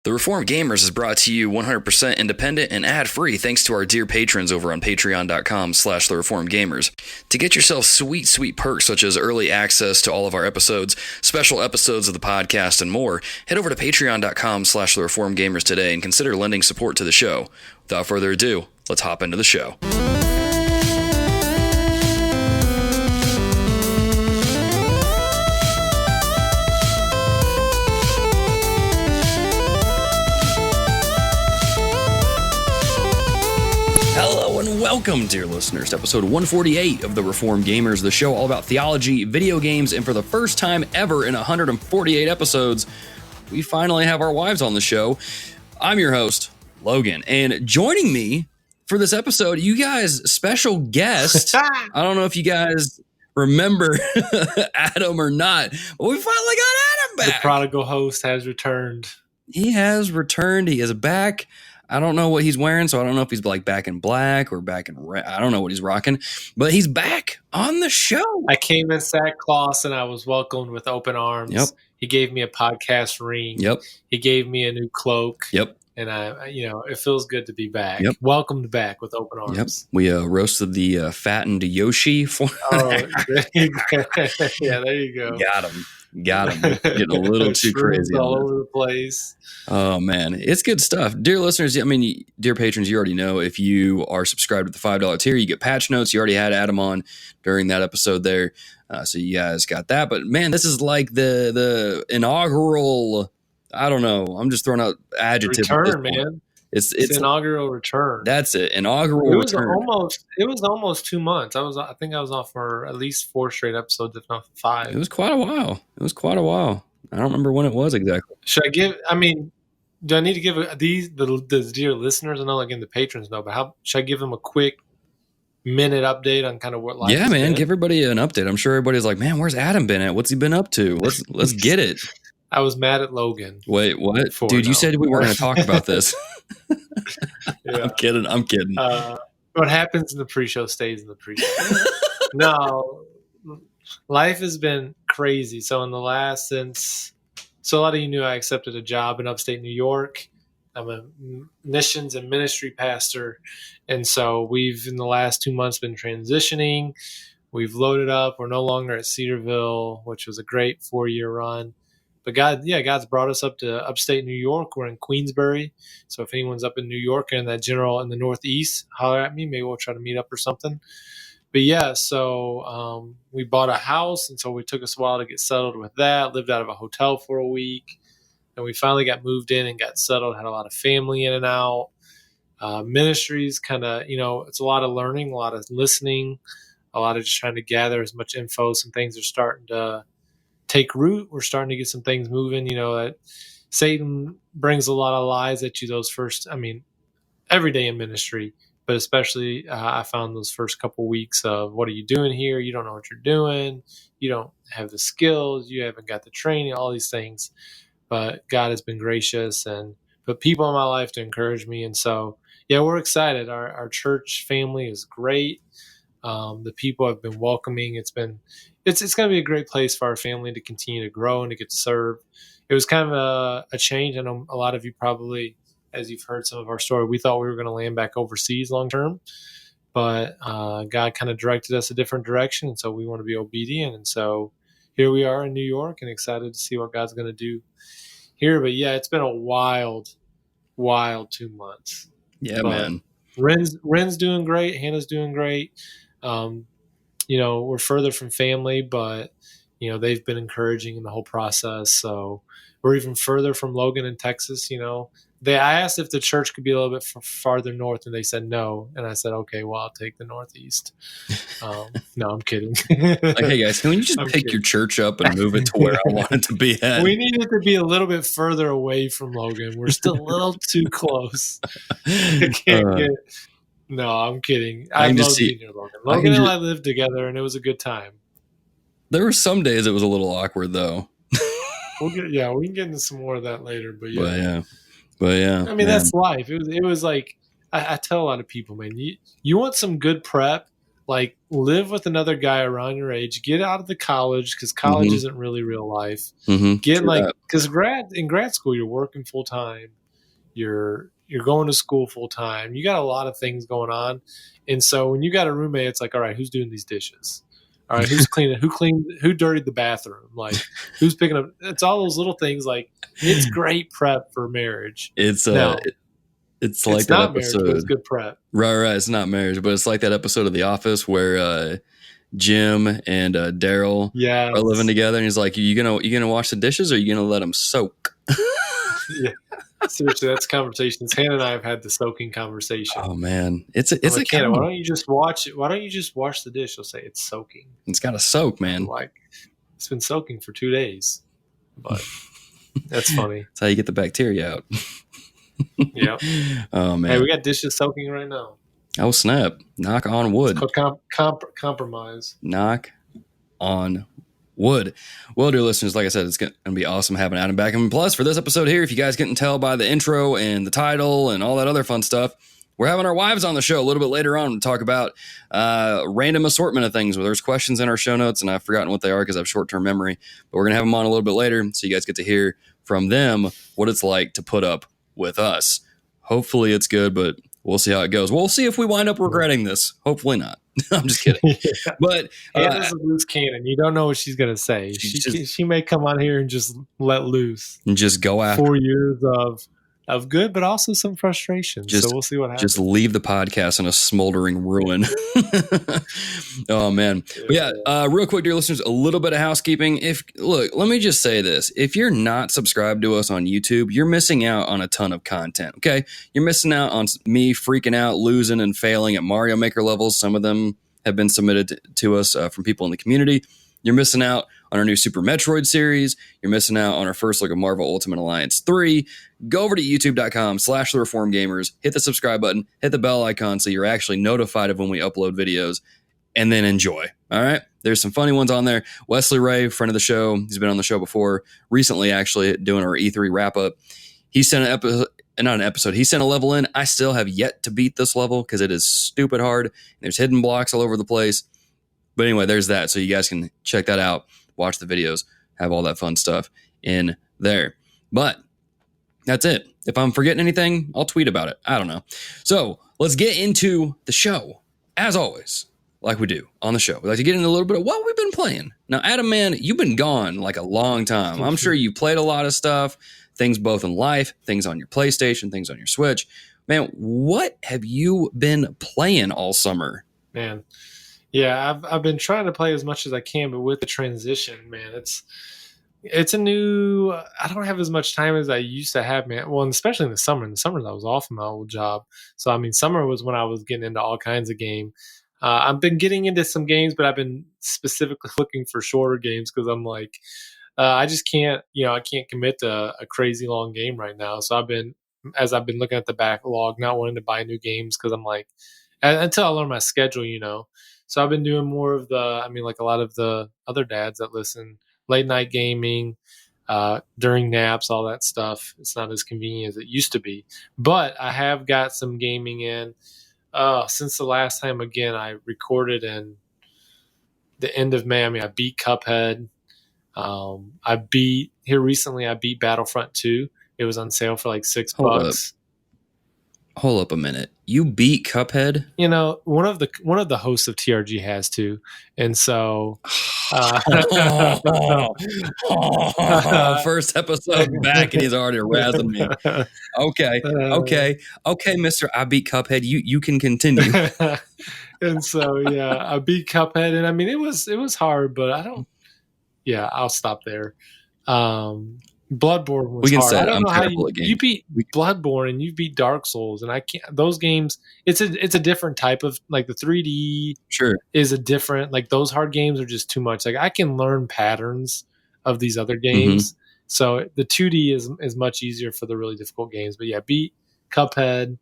The Reformed Gamers is brought to you 100% independent and ad-free thanks to our dear patrons over on patreon.com/thereformedgamers. To get yourself sweet perks such as early access to all of our episodes, special episodes of the podcast, and more, head over to patreon.com/thereformedgamers today and consider lending support to the show. Without further ado, let's hop into the show. Welcome, dear listeners, to episode 148 of The Reformed Gamers, the show all about theology, video games, and for the first time ever in 148 episodes, we finally have our wives on the show. I'm your host, Logan, and joining me for this episode, you guys, special guest. I don't know if you guys remember Adam or not, but we finally got Adam back. The prodigal host has returned. He has returned. He is back. I don't know what he's wearing, so I don't know if he's like back in black or back in red. I don't know what he's rocking, but he's back on the show. I came in sackcloth and I was welcomed with open arms. Yep. He gave me a podcast ring. Yep. He gave me a new cloak. Yep. And it feels good to be back. Yep. Welcomed back with open arms. Yep. We roasted the fattened Yoshi for. Oh, there you go. Yeah, there you go. Got him. Getting a little too crazy all over the place. Oh, man. It's good stuff. Dear listeners, I mean, dear patrons, you already know if you are subscribed to the $5 tier, you get patch notes. You already had Adam on during that episode there. So you guys got that. But, man, this is like the inaugural, I don't know. I'm just throwing out adjectives. Return, man. It's inaugural return. That's it. Inaugural return. It was almost 2 months. I think I was off for at least 4 straight episodes, if not 5. It was quite a while. I don't remember when it was exactly. Do I need to give the dear listeners, I know again the patrons know, but should I give them a quick minute update on kind of what life? Yeah, man, give everybody an update. I'm sure everybody's like, man, where's Adam been at? What's he been up to? Let's get it. I was mad at Logan. Wait, what? Dude, you said we weren't going to talk about this. Yeah. I'm kidding. What happens in the pre-show stays in the pre-show. No, life has been crazy. So a lot of you knew I accepted a job in upstate New York. I'm a missions and ministry pastor. And so we've, in the last 2 months, been transitioning. We've loaded up. We're no longer at Cedarville, which was a great 4-year run. But God's brought us up to upstate New York. We're in Queensbury. So if anyone's up in New York and that general in the Northeast, holler at me. Maybe we'll try to meet up or something. But yeah, so we bought a house. And so it took us a while to get settled with that. Lived out of a hotel for a week. And we finally got moved in and got settled. Had a lot of family in and out. Ministries kind of, it's a lot of learning, a lot of listening, a lot of just trying to gather as much info. Some things are starting to take root. We're starting to get some things moving. That Satan brings a lot of lies at you every day in ministry, but especially I found those first couple weeks of, what are you doing here? You don't know what you're doing. You don't have the skills. You haven't got the training, all these things. But God has been gracious and put people in my life to encourage me. And so, yeah, we're excited. Our church family is great. The people have been welcoming. It's going to be a great place for our family to continue to grow and to get to serve. It was kind of a change. I know a lot of you probably, as you've heard some of our story, we thought we were going to land back overseas long term, but God kind of directed us a different direction. And so we want to be obedient. And so here we are in New York and excited to see what God's going to do here. But yeah, it's been a wild 2 months. Yeah, man. Ren's doing great. Hannah's doing great. We're further from family, but, they've been encouraging in the whole process. So we're even further from Logan in Texas. I asked if the church could be a little bit farther north, and they said no. And I said, okay, well, I'll take the Northeast. No, I'm kidding. Like, hey, guys, can you just pick your church up and move it to where I want it to be at? We need it to be a little bit further away from Logan. We're still a little too close. No, I'm kidding. I love being near Logan. Logan and I lived together, and it was a good time. There were some days it was a little awkward, though. We can get into some more of that later. But yeah. That's life. It was like I tell a lot of people, man, you want some good prep. like live with another guy around your age, get out of the college, because college isn't really real life. Get because in grad school, you're working full time. You're going to school full time. You got a lot of things going on. And so when you got a roommate, it's like, all right, who's doing these dishes? All right, who's cleaning? Who dirtied the bathroom? Like, who's picking up? It's all those little things. Like, it's great prep for marriage. It's like it's that not episode. Marriage, but it's good prep. Right. It's not marriage, but it's like that episode of The Office where Jim and Daryl are living together, and he's like, "You gonna wash the dishes, or are you gonna let them soak?" Yeah. Seriously, that's conversations. Hannah and I have had the soaking conversation. Oh man, it's like, Hannah, why don't you just watch it? Why don't you just wash the dish? She'll say it's soaking. It's got to soak, man. I'm like, it's been soaking for 2 days, but that's funny. That's how you get the bacteria out. Yeah. Oh man. Hey, we got dishes soaking right now. Oh snap! Knock on wood. It's called compromise. Knock on wood. Well, dear listeners, like I said, it's going to be awesome having Adam back. And plus, for this episode here, if you guys couldn't tell by the intro and the title and all that other fun stuff, we're having our wives on the show a little bit later on to talk about random assortment of things. Well, there's questions in our show notes, and I've forgotten what they are because I have short-term memory. But we're going to have them on a little bit later, so you guys get to hear from them what it's like to put up with us. Hopefully it's good, but we'll see how it goes. We'll see if we wind up regretting this. Hopefully not. I'm just kidding. Yeah. But Hannah's a loose cannon. You don't know what she's going to say. She may come on here and just let loose. And just go after 4 years of good, but also some frustration. So we'll see what happens. Just leave the podcast in a smoldering ruin. Oh, man. But yeah, real quick, dear listeners, a little bit of housekeeping. Let me just say this. If you're not subscribed to us on YouTube, you're missing out on a ton of content, okay? You're missing out on me freaking out, losing, and failing at Mario Maker levels. Some of them have been submitted to us from people in the community. You're missing out on our new Super Metroid series. You're missing out on our first look at Marvel Ultimate Alliance 3. Go over to youtube.com/thereformedgamers, hit the subscribe button, hit the bell icon so you're actually notified of when we upload videos, and then enjoy. All right? There's some funny ones on there. Wesley Ray, friend of the show, he's been on the show before, recently actually doing our E3 wrap-up. He sent he sent a level in. I still have yet to beat this level because it is stupid hard. There's hidden blocks all over the place. But anyway, there's that. So you guys can check that out, watch the videos, have all that fun stuff in there. But that's it. If I'm forgetting anything, I'll tweet about it. I don't know. So let's get into the show. As always, like we do on the show, we like to get into a little bit of what we've been playing. Now, Adam, man, you've been gone like a long time. I'm sure you played a lot of stuff, things both in life, things on your PlayStation, things on your Switch. Man, what have you been playing all summer? Man, yeah, I've been trying to play as much as I can, but with the transition, man, it's a new. I don't have as much time as I used to have, man. Well, and especially in the summer. In the summers, I was off in my old job, so I mean, summer was when I was getting into all kinds of game. I've been getting into some games, but I've been specifically looking for shorter games because I'm like, I just can't, I can't commit to a crazy long game right now. So I've been looking at the backlog, not wanting to buy new games because I'm like, until I learn my schedule, So I've been doing more of like a lot of the other dads that listen, late night gaming, during naps, all that stuff. It's not as convenient as it used to be. But I have got some gaming in. Since the last time, again, I recorded in the end of May. I mean, I beat Cuphead. I beat Battlefront 2. It was on sale for like $6. Hold up a minute. You beat Cuphead? One of the hosts of TRG has to, and so first episode back, and he's already razzing me. Okay, Mister. I beat Cuphead. You can continue. And so I beat Cuphead, and I mean it was hard, but I don't. Yeah, I'll stop there. Bloodborne was hard. I don't know how you beat Bloodborne and you beat Dark Souls, and I can't. Those games, it's a different type of, like, the 3D is a different, like, those hard games are just too much. Like, I can learn patterns of these other games, so the 2D is much easier for the really difficult games. But yeah, beat Cuphead.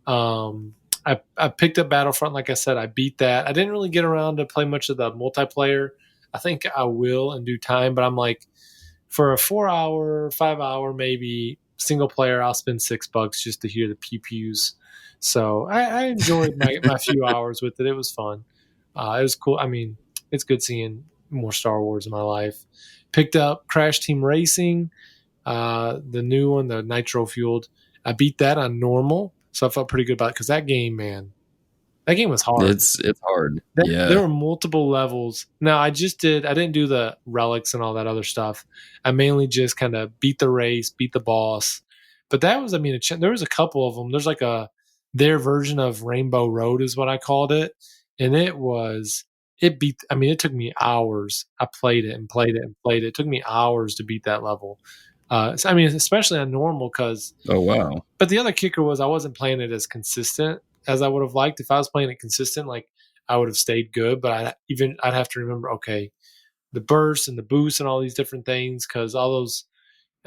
I picked up Battlefront, like I said, I beat that. I didn't really get around to play much of the multiplayer. I think I will in due time, but I'm like, for a 4-hour, 5-hour, maybe single player, I'll spend $6 just to hear the pew-pews. So I enjoyed my few hours with it. It was fun. It was cool. I mean, it's good seeing more Star Wars in my life. Picked up Crash Team Racing, the new one, the nitro fueled. I beat that on normal, so I felt pretty good about it because that game, man, that game was hard. It's hard. There Yeah. were multiple levels. Now I didn't do the relics and all that other stuff. I mainly just kind of beat the race, beat the boss. But that was, I mean, there was a couple of them. There's like their version of Rainbow Road is what I called it. And it took me hours. I played it and played it and played it. It took me hours to beat that level. I mean, especially on normal Oh, wow. but the other kicker was I wasn't playing it as consistent as I would have liked. If I was playing it consistent, like I would have stayed good. But I'd have to remember, okay, the burst and the boost and all these different things because all those.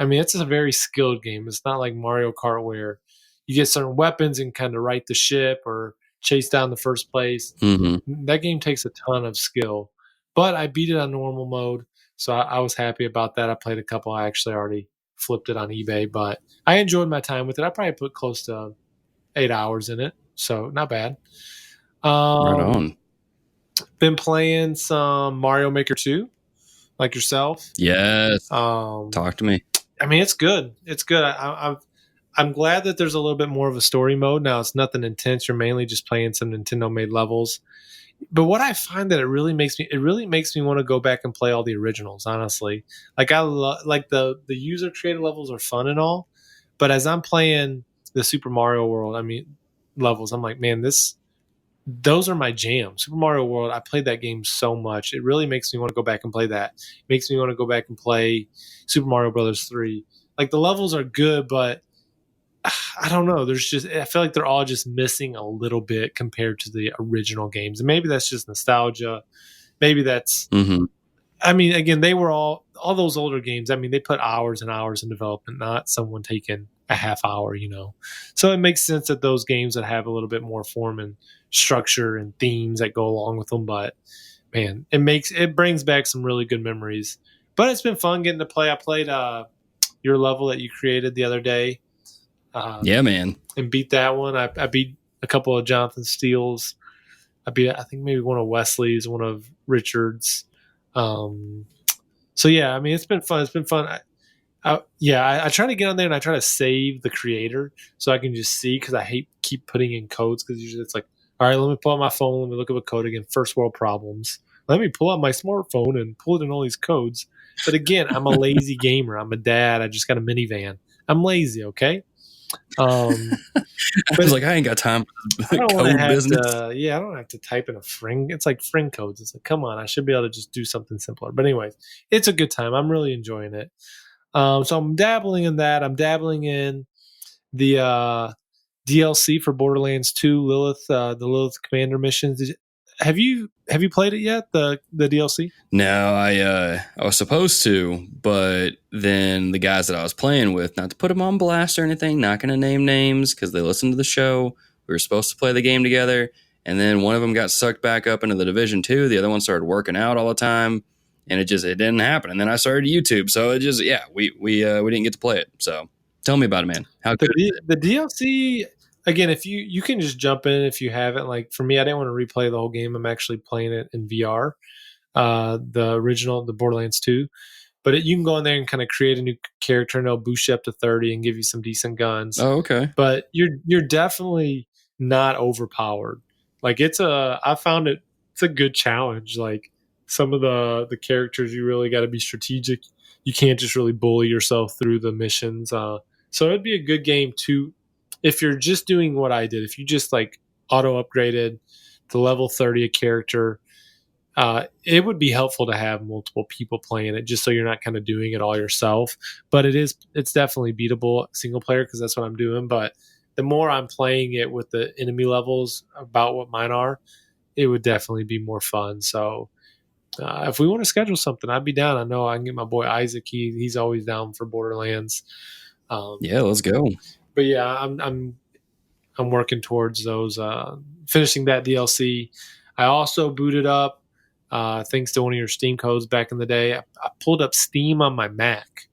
I mean, it's a very skilled game. It's not like Mario Kart where you get certain weapons and kind of right the ship or chase down the first place. Mm-hmm. That game takes a ton of skill. But I beat it on normal mode, so I was happy about that. I played a couple. I actually already flipped it on eBay, but I enjoyed my time with it. I probably put close to 8 hours in it, so not bad. Right on. Been playing some Mario Maker 2, like yourself. Yes. Talk to me. I mean, it's good. It's good. I'm glad that there's a little bit more of a story mode now. It's nothing intense. You're mainly just playing some Nintendo made levels. But what I find that it really makes me want to go back and play all the originals. Honestly, like like the user created levels are fun and all, but as I'm playing the Super Mario World, I mean levels, I'm like, man, those are my jam. Super Mario World, I played that game so much. It really makes me want to go back and play that. It makes me want to go back and play Super Mario Brothers 3. Like the levels are good, but I don't know. I feel like they're all just missing a little bit compared to the original games. And maybe that's just nostalgia. Maybe that's, Mm-hmm. I mean, again, they were all those older games. I mean, they put hours and hours in development, not someone taking a half hour, So it makes sense that those games that have a little bit more form and structure and themes that go along with them. But man, it brings back some really good memories. But it's been fun getting to play. I played your level that you created the other day. Yeah, man. And beat that one. I beat a couple of Jonathan Steele's. I think maybe one of Wesley's, one of Richard's. So yeah, I mean, it's been fun. It's been fun. I try to get on there and I try to save the creator so I can just see because I keep putting in codes because usually it's like, all right, let me pull out my phone. Let me look up a code again. First world problems. Let me pull out my smartphone and pull it in all these codes. But again, I'm a lazy gamer. I'm a dad. I just got a minivan. I'm lazy. Okay. I was like, I ain't got time for code business. I don't have to type in a fring. It's like fring codes. It's like, come on, I should be able to just do something simpler. But anyways, it's a good time. I'm really enjoying it. So I'm dabbling in that. I'm dabbling in the DLC for Borderlands 2, Lilith, the Lilith Commander missions. Have you played it yet? The DLC? No, I was supposed to, but then the guys that I was playing with, not to put them on blast or anything, not going to name names because they listened to the show. We were supposed to play the game together, and then one of them got sucked back up into the Division 2. The other one started working out all the time, and it didn't happen. And then I started YouTube, so it just we didn't get to play it. So tell me about it, man. How good the DLC? Again, if you can just jump in if you haven't. Like for me, I didn't want to replay the whole game. I'm actually playing it in VR, the original, the Borderlands 2. But you can go in there and kind of create a new character, and it'll boost you up to 30 and give you some decent guns. Oh, okay. But you're definitely not overpowered. Like I found it's a good challenge. Like some of the characters, you really got to be strategic. You can't just really bully yourself through the missions. So it'd be a good game to, if you're just doing what I did, if you just like auto upgraded to level 30 a character, it would be helpful to have multiple people playing it just so you're not kind of doing it all yourself. But it's definitely beatable single player because that's what I'm doing. But the more I'm playing it with the enemy levels about what mine are, it would definitely be more fun. So if we want to schedule something, I'd be down. I know I can get my boy Isaac. He's always down for Borderlands. Yeah, let's go. But yeah, I'm working towards those, finishing that DLC. I also booted up, thanks to one of your Steam codes back in the day. I pulled up Steam on my Mac.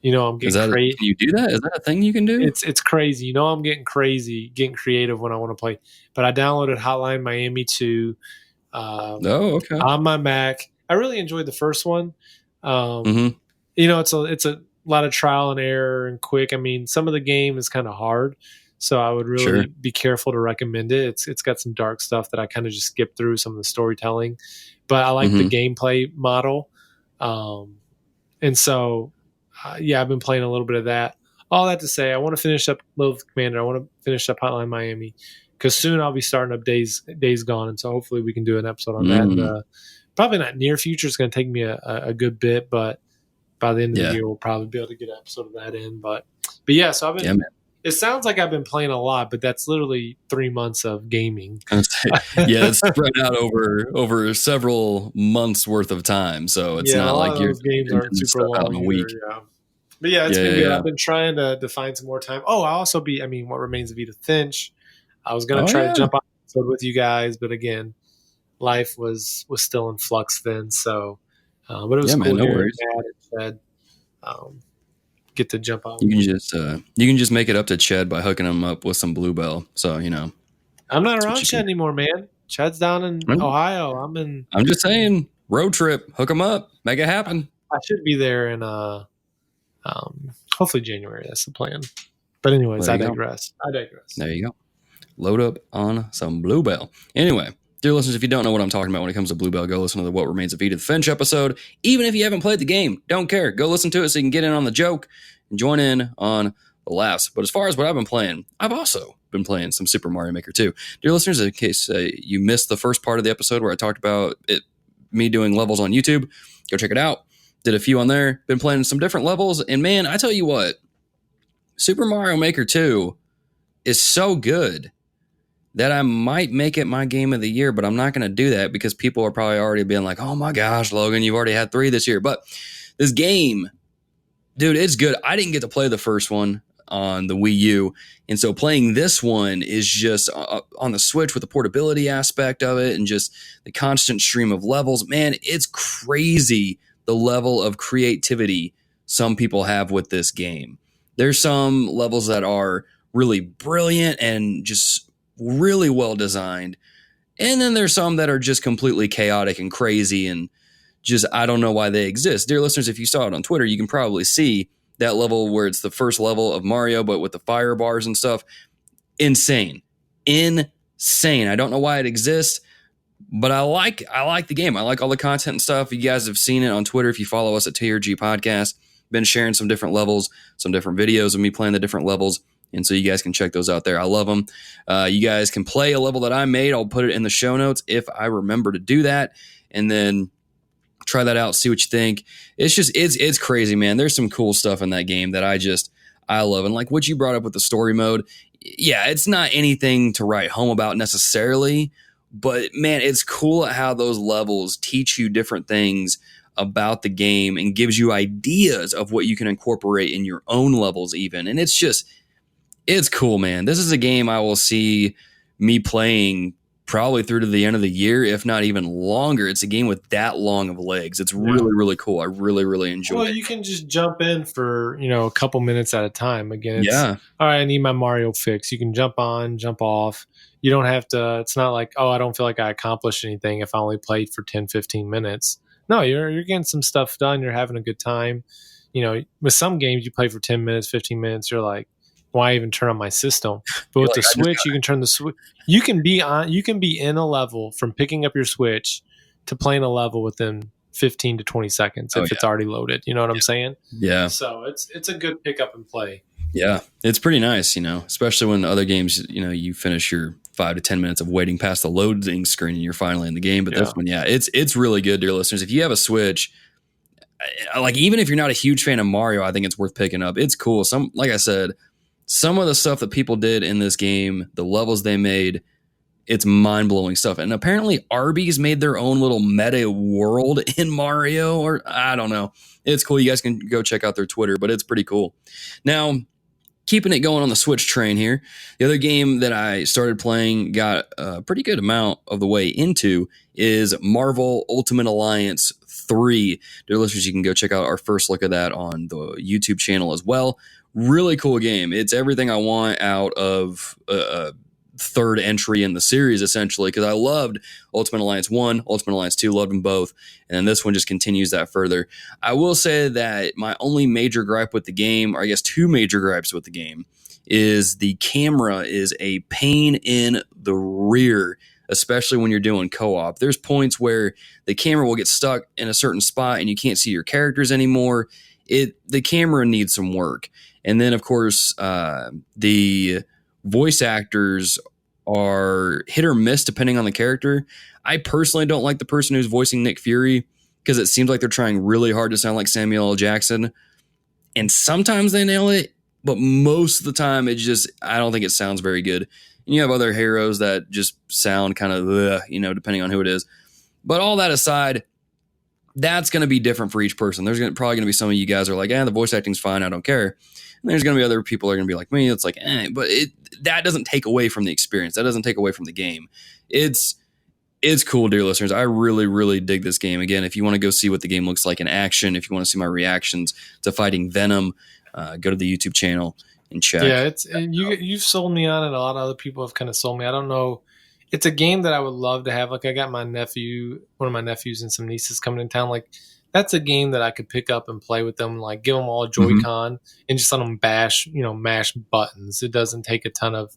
I'm getting crazy. Can you do that? Is that a thing you can do? It's crazy. I'm getting crazy, getting creative when I want to play. But I downloaded Hotline Miami 2. Okay. on my Mac. I really enjoyed the first one. Mm-hmm. It's a lot of trial and error and quick. I mean, some of the game is kind of hard, so I would really Sure. be careful to recommend it. It's got some dark stuff that I kind of just skip through some of the storytelling, but I like the gameplay model. And so, yeah, I've been playing a little bit of that. All that to say, I want to finish up Little Commander. I want to finish up Hotline Miami because soon I'll be starting up Days Gone, and so hopefully we can do an episode on that. And, probably not near future. It's going to take me a good bit, but by the end of the year, we'll probably be able to get an episode of that in. But yeah, so I've been. It sounds like I've been playing a lot, but that's literally 3 months of gaming. It's spread out over several months worth of time, so it's not like your games aren't super long out in a week. Yeah. But yeah, it's been good. I've been trying to find some more time. Oh, I also What Remains of Edith Finch. I was going to try to jump on an episode with you guys, but again, life was still in flux then. So, but it was cool. Man, no worries. Said, get to jump on. You can just make it up to Ched by hooking him up with some Bluebell. So I'm not around Ched anymore, man. Ched's down in Ohio. I'm just saying, road trip, hook him up, make it happen. I should be there in hopefully January. That's the plan. But anyways, I digress. There you go. Load up on some Bluebell. Anyway, dear listeners, if you don't know what I'm talking about when it comes to Bluebell, go listen to the What Remains of Edith Finch episode. Even if you haven't played the game, don't care. Go listen to it so you can get in on the joke and join in on the laughs. But as far as what I've been playing, I've also been playing some Super Mario Maker 2. Dear listeners, in case you missed the first part of the episode where I talked about me doing levels on YouTube, go check it out. Did a few on there. Been playing some different levels. And man, I tell you what, Super Mario Maker 2 is so good that I might make it my game of the year, but I'm not going to do that because people are probably already being like, oh my gosh, Logan, you've already had 3 this year. But this game, dude, it's good. I didn't get to play the first one on the Wii U. And so playing this one is just on the Switch with the portability aspect of it and just the constant stream of levels. Man, it's crazy the level of creativity some people have with this game. There's some levels that are really brilliant and just really well designed. And then there's some that are just completely chaotic and crazy and just, I don't know why they exist. Dear listeners, if you saw it on Twitter, you can probably see that level where it's the first level of Mario, but with the fire bars and stuff. Insane. I don't know why it exists, but I like the game. I like all the content and stuff. You guys have seen it on Twitter. If you follow us at TRG Podcast, been sharing some different levels, some different videos of me playing the different levels. And so you guys can check those out there. I love them. You guys can play a level that I made. I'll put it in the show notes if I remember to do that. And then try that out, see what you think. It's just, it's crazy, man. There's some cool stuff in that game that I love. And like what you brought up with the story mode, yeah, it's not anything to write home about necessarily, but man, it's cool how those levels teach you different things about the game and gives you ideas of what you can incorporate in your own levels even. And it's cool, man. This is a game I will see me playing probably through to the end of the year, if not even longer. It's a game with that long of legs. It's really, really cool. I really, really enjoy it. Well, you can just jump in for, a couple minutes at a time. Again, all right, I need my Mario fix. You can jump on, jump off. You don't have to, it's not like, oh, I don't feel like I accomplished anything if I only played for 10, 15 minutes. No, you're getting some stuff done. You're having a good time. With some games you play for 10 minutes, 15 minutes, you're like, why even turn on my system? But with the Switch, you can turn the Switch. You can be in a level from picking up your Switch to playing a level within 15 to 20 seconds if it's already loaded. You know what I'm saying? Yeah. So it's a good pick up and play. Yeah, it's pretty nice, especially when other games, you finish your 5 to 10 minutes of waiting past the loading screen and you're finally in the game. But this one, it's really good, dear listeners. If you have a Switch, like even if you're not a huge fan of Mario, I think it's worth picking up. It's cool. Like I said, some of the stuff that people did in this game, the levels they made, it's mind-blowing stuff. And apparently Arby's made their own little meta world in Mario, or I don't know. It's cool. You guys can go check out their Twitter, but it's pretty cool. Now, keeping it going on the Switch train here, the other game that I started playing, got a pretty good amount of the way into, is Marvel Ultimate Alliance 3. Dear listeners, you can go check out our first look at that on the YouTube channel as well. Really cool game. It's everything I want out of third entry in the series, essentially, because I loved Ultimate Alliance 1, Ultimate Alliance 2, loved them both, and then this one just continues that further. I will say that my only major gripe with the game, or I guess two major gripes with the game, is the camera is a pain in the rear, especially when you're doing co-op. There's points where the camera will get stuck in a certain spot and you can't see your characters anymore. The camera needs some work. And then, of course, the voice actors are hit or miss depending on the character. I personally don't like the person who's voicing Nick Fury because it seems like they're trying really hard to sound like Samuel L. Jackson. And sometimes they nail it, but most of the time I don't think it sounds very good. And you have other heroes that just sound kind of, depending on who it is. But all that aside, that's going to be different for each person. There's probably going to be some of you guys are like, the voice acting's fine, I don't care. And there's going to be other people that are going to be like me. It's like, but that doesn't take away from the experience. That doesn't take away from the game. It's cool, dear listeners. I really, really dig this game. Again, if you want to go see what the game looks like in action, if you want to see my reactions to fighting Venom, go to the YouTube channel and check. Yeah, you've sold me on it. A lot of other people have kind of sold me. I don't know. It's a game that I would love to have. Like, I got one of my nephews and some nieces coming in town. Like, that's a game that I could pick up and play with them. Like, give them all a Joy-Con and just let them mash buttons. It doesn't take a ton of.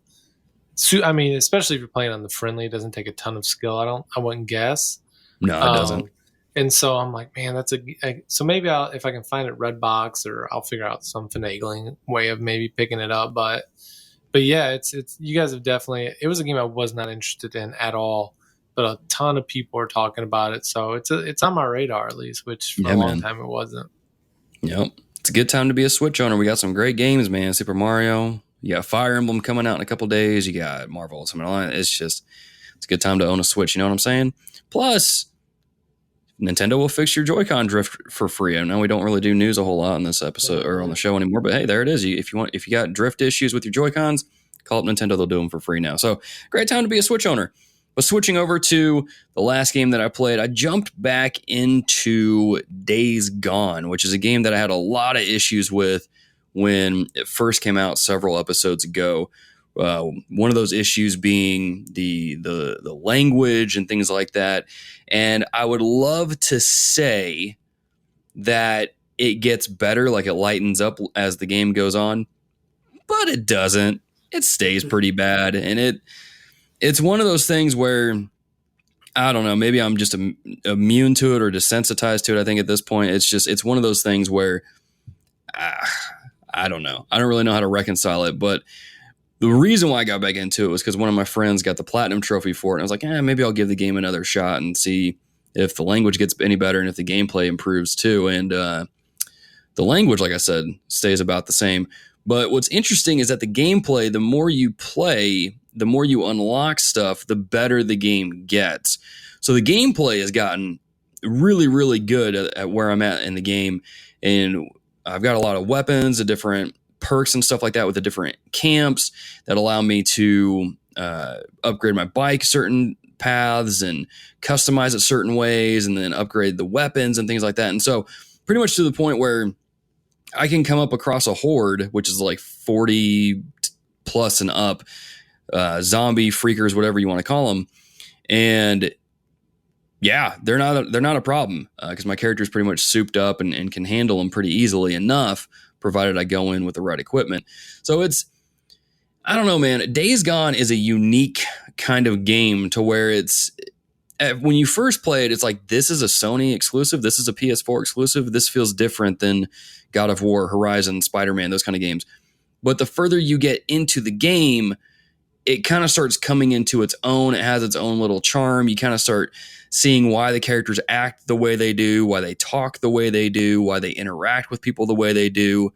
I mean, especially if you're playing on the friendly, it doesn't take a ton of skill. I wouldn't guess. No, it doesn't. And so I'm like, man, so maybe if I can find it Redbox, or I'll figure out some finagling way of maybe picking it up. But yeah, it's you guys have definitely. It was a game I was not interested in at all, but a ton of people are talking about it, so it's on my radar at least, which for a long time it wasn't. Yep, it's a good time to be a Switch owner. We got some great games, man. Super Mario. You got Fire Emblem coming out in a couple days. You got Marvel Ultimate Alliance. It's a good time to own a Switch. You know what I'm saying? Plus, Nintendo will fix your Joy-Con drift for free. I know we don't really do news a whole lot in this episode or on the show anymore, but hey, there it is. If you got drift issues with your Joy-Cons, call up Nintendo. They'll do them for free now. So great time to be a Switch owner. But switching over to the last game that I played, I jumped back into Days Gone, which is a game that I had a lot of issues with when it first came out several episodes ago. One of those issues being the language and things like that. And I would love to say that it gets better, like it lightens up as the game goes on, but it doesn't. It stays pretty bad. And it's one of those things where, I don't know, maybe I'm just immune to it or desensitized to it. I think at this point, it's one of those things where I don't know. I don't really know how to reconcile it, but the reason why I got back into it was because one of my friends got the platinum trophy for it. And I was like, maybe I'll give the game another shot and see if the language gets any better and if the gameplay improves too. And the language, like I said, stays about the same. But what's interesting is that the gameplay, the more you play, the more you unlock stuff, the better the game gets. So the gameplay has gotten really, really good at where I'm at in the game. And I've got a lot of weapons, the different perks and stuff like that with the different camps that allow me to upgrade my bike certain paths and customize it certain ways and then upgrade the weapons and things like that. And so pretty much to the point where I can come up across a horde, which is like 40 plus and up, zombie freakers, whatever you want to call them. And yeah, they're not a problem because my character is pretty much souped up and can handle them pretty easily enough, provided I go in with the right equipment. So I don't know, man. Days Gone is a unique kind of game to where when you first play it, it's like, this is a Sony exclusive. This is a PS4 exclusive. This feels different than God of War, Horizon, Spider-Man, those kind of games. But the further you get into the game, it kind of starts coming into its own. It has its own little charm. You kind of start seeing why the characters act the way they do, why they talk the way they do, why they interact with people the way they do.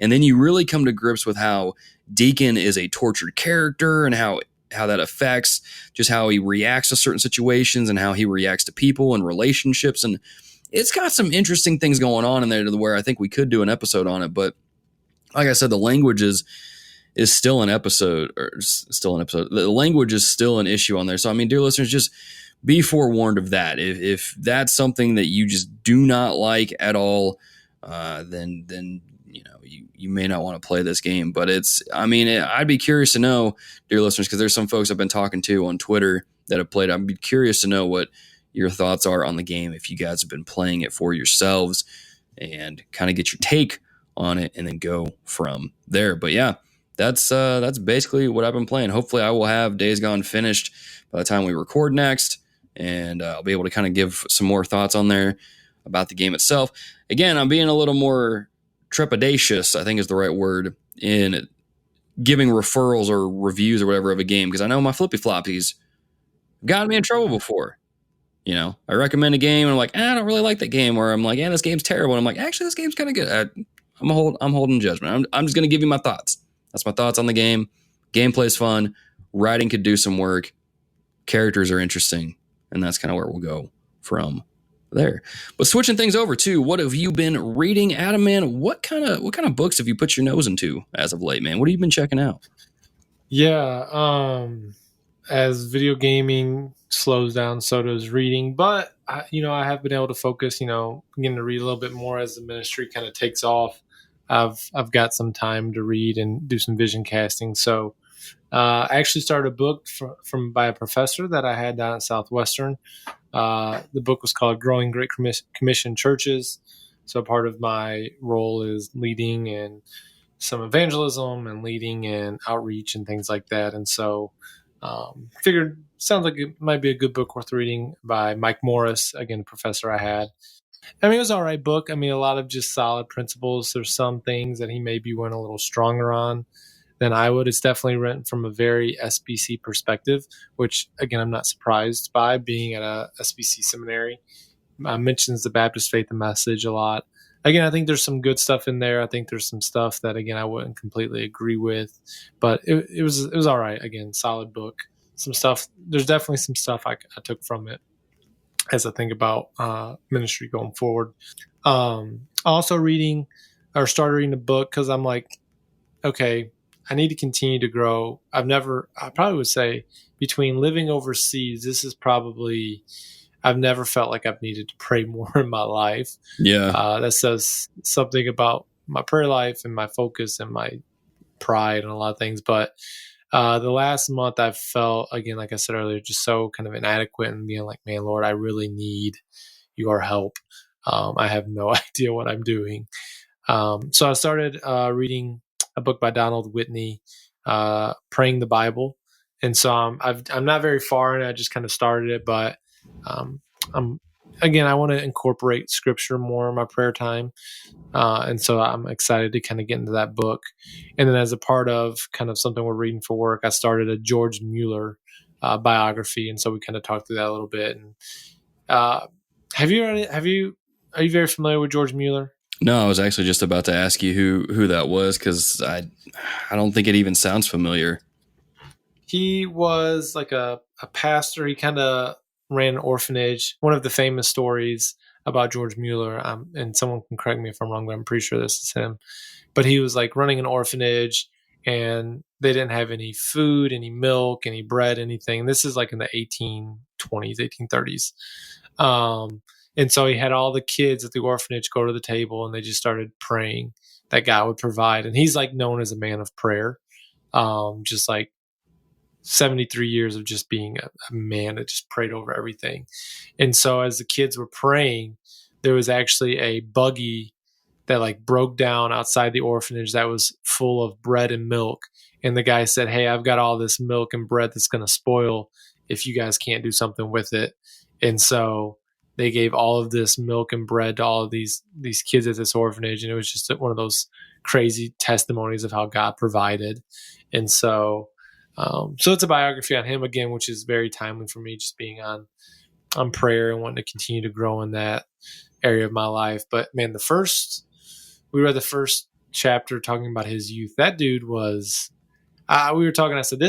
And then you really come to grips with how Deacon is a tortured character and how that affects just how he reacts to certain situations and how he reacts to people and relationships. And it's got some interesting things going on in there to where I think we could do an episode on it. But like I said, the language is still an episode. The language is still an issue on there. So, I mean, dear listeners, just be forewarned of that. If that's something that you just do not like at all, then you may not want to play this game. But I'd be curious to know, dear listeners, because there's some folks I've been talking to on Twitter that have played. I'd be curious to know what your thoughts are on the game if you guys have been playing it for yourselves, and kind of get your take on it and then go from there. But yeah, that's basically what I've been playing. Hopefully I will have Days Gone finished by the time we record next, and I'll be able to kind of give some more thoughts on there about the game itself. Again, I'm being a little more trepidatious, I think is the right word, in giving referrals or reviews or whatever of a game, because I know my flippy floppies got me in trouble before. I recommend a game and I'm like, I don't really like that game, or I'm like, this game's terrible. And I'm like, actually, this game's kind of good. I'm holding judgment. I'm just going to give you my thoughts. That's my thoughts on the game. Gameplay's fun. Writing could do some work. Characters are interesting. And that's kind of where we'll go from there. But switching things over to, what have you been reading, Adam, man? What kind of books have you put your nose into as of late, man? What have you been checking out? Yeah, as video gaming slows down, so does reading. But I have been able to focus. Getting to read a little bit more as the ministry kind of takes off. I've got some time to read and do some vision casting. So I actually started a book by a professor that I had down at Southwestern. The book was called Growing Great Commission Churches. So part of my role is leading in some evangelism and leading in outreach and things like that. And so figured sounds like it might be a good book worth reading, by Mike Morris, again, a professor I had. It was all right book. A lot of just solid principles. There's some things that he maybe went a little stronger on than I would. It's definitely written from a very SBC perspective, which, again, I'm not surprised by, being at a SBC seminary. Mentions the Baptist faith and message a lot. Again, I think there's some good stuff in there. I think there's some stuff that, again, I wouldn't completely agree with, but it was all right. Again, solid book. Some stuff. There's definitely some stuff I took from it as I think about ministry going forward. Also started reading a book because I'm like, okay, I need to continue to grow. I probably would say, between living overseas, I've never felt like I've needed to pray more in my life. Yeah. That says something about my prayer life and my focus and my pride and a lot of things. But the last month I've felt, again, like I said earlier, just so kind of inadequate, and being like, man, Lord, I really need your help. I have no idea what I'm doing. So I started reading a book by Donald Whitney, Praying the Bible. And so I'm not very far in it. I just kind of started it, but I want to incorporate scripture more in my prayer time. And so I'm excited to kind of get into that book. And then, as a part of kind of something we're reading for work, I started a George Mueller biography. And so we kind of talked through that a little bit. And are you very familiar with George Mueller? No, I was actually just about to ask you who that was, because I don't think it even sounds familiar. He was like a pastor. He kind of ran an orphanage. One of the famous stories about George Mueller, and someone can correct me if I'm wrong, but I'm pretty sure this is him. But he was like running an orphanage, and they didn't have any food, any milk, any bread, anything. This is like in the 1820s, 1830s. And so he had all the kids at the orphanage go to the table, and they just started praying that God would provide. And he's like known as a man of prayer, just like 73 years of just being a man that just prayed over everything. And so as the kids were praying, there was actually a buggy that like broke down outside the orphanage that was full of bread and milk. And the guy said, "Hey, I've got all this milk and bread that's going to spoil if you guys can't do something with it." And so they gave all of this milk and bread to all of these kids at this orphanage. And it was just one of those crazy testimonies of how God provided. And so it's a biography on him, again, which is very timely for me, just being on prayer and wanting to continue to grow in that area of my life. But man, we read the first chapter talking about his youth. That dude was, we were talking, I said,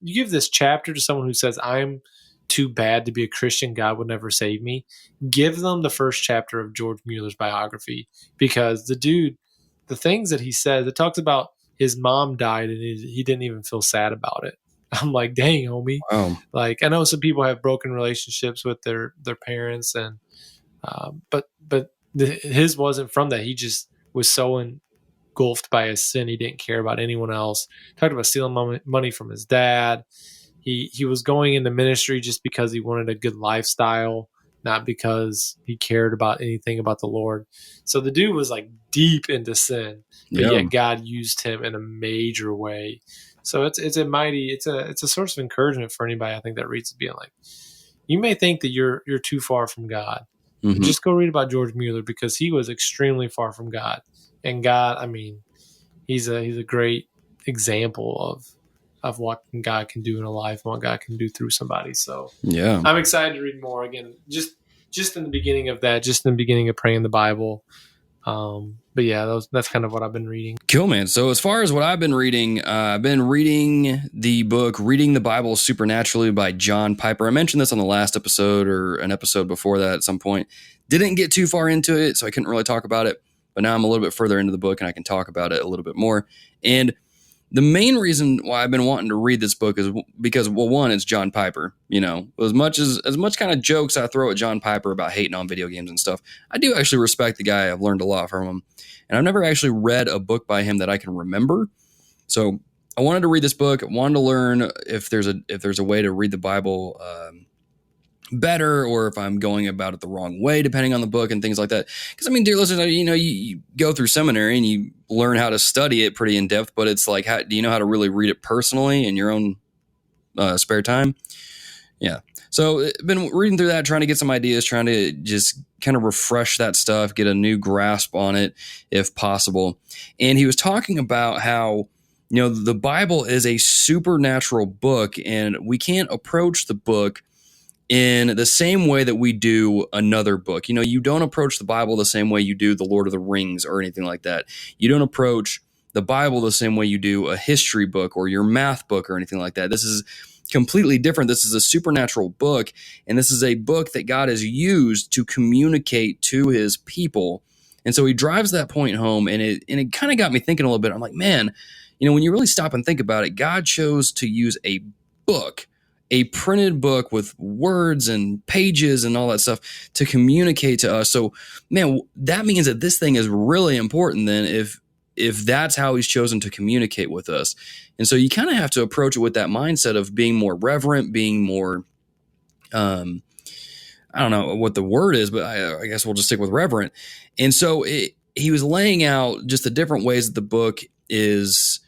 you give this chapter to someone who says, I'm too bad to be a Christian, God would never save me. Give them the first chapter of George Mueller's biography, because the dude, the things that he says, it talks about his mom died and he didn't even feel sad about it. I'm like, dang, homie. Wow. Like, I know some people have broken relationships with their parents, and but his wasn't from that. He just was so engulfed by his sin. He didn't care about anyone else. Talked about stealing money from his dad. He was going into ministry just because he wanted a good lifestyle, not because he cared about anything about the Lord. So the dude was like deep into sin, but yet God used him in a major way. So it's a source of encouragement for anybody, I think, that reads it, being like, you may think that you're too far from God. Mm-hmm. Just go read about George Mueller, because he was extremely far from God. And God, I mean, he's a great example of what God can do in a life and what God can do through somebody. So yeah, I'm excited to read more. Again, just in the beginning of that, just in the beginning of praying the Bible. But yeah, that's kind of what I've been reading. Cool, man. So as far as what I've been reading, I've been reading the book Reading the Bible Supernaturally by John Piper. I mentioned this on the last episode or an episode before that at some point. Didn't get too far into it, so I couldn't really talk about it. But now I'm a little bit further into the book and I can talk about it a little bit more. And the main reason why I've been wanting to read this book is because, well, one, it's John Piper. You know, as much kind of jokes I throw at John Piper about hating on video games and stuff, I do actually respect the guy. I've learned a lot from him. And I've never actually read a book by him that I can remember. So I wanted to read this book. I wanted to learn if there's a way to read the Bible better, or if I'm going about it the wrong way, depending on the book and things like that. Because, I mean, dear listeners, you know, you go through seminary and you learn how to study it pretty in depth, but it's like, do you know how to really read it personally in your own spare time? Yeah. So I've been reading through that, trying to get some ideas, trying to just kind of refresh that stuff, get a new grasp on it if possible. And he was talking about how, you know, the Bible is a supernatural book, and we can't approach the book in the same way that we do another book. You know, you don't approach the Bible the same way you do the Lord of the Rings or anything like that. You don't approach the Bible the same way you do a history book or your math book or anything like that. This is completely different. This is a supernatural book, and this is a book that God has used to communicate to his people. And so he drives that point home, and it kind of got me thinking a little bit. I'm like, man, you know, when you really stop and think about it, God chose to use a book, a printed book with words and pages and all that stuff to communicate to us. So, man, that means that this thing is really important then if that's how he's chosen to communicate with us. And so you kind of have to approach it with that mindset of being more reverent, being more, I don't know what the word is, but I guess we'll just stick with reverent. And so he was laying out just the different ways that the book is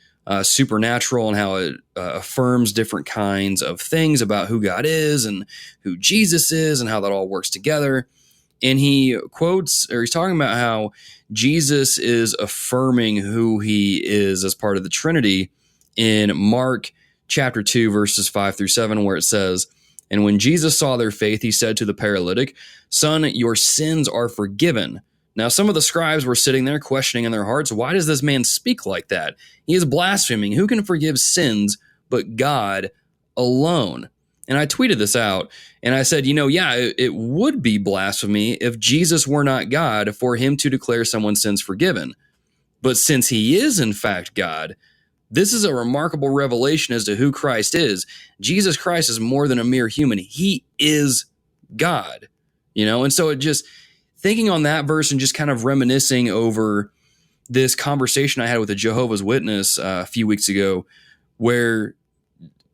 supernatural and how it affirms different kinds of things about who God is and who Jesus is and how that all works together. And he quotes, or he's talking about how Jesus is affirming who he is as part of the Trinity in Mark chapter 2, verses 5-7, where it says, "And when Jesus saw their faith, he said to the paralytic, 'Son, your sins are forgiven.' Now, some of the scribes were sitting there questioning in their hearts, 'Why does this man speak like that? He is blaspheming. Who can forgive sins but God alone?'" And I tweeted this out, and I said, you know, yeah, it would be blasphemy if Jesus were not God for him to declare someone's sins forgiven. But since he is, in fact, God, this is a remarkable revelation as to who Christ is. Jesus Christ is more than a mere human. He is God, you know? And so it just, thinking on that verse and just kind of reminiscing over this conversation I had with a Jehovah's Witness a few weeks ago, where,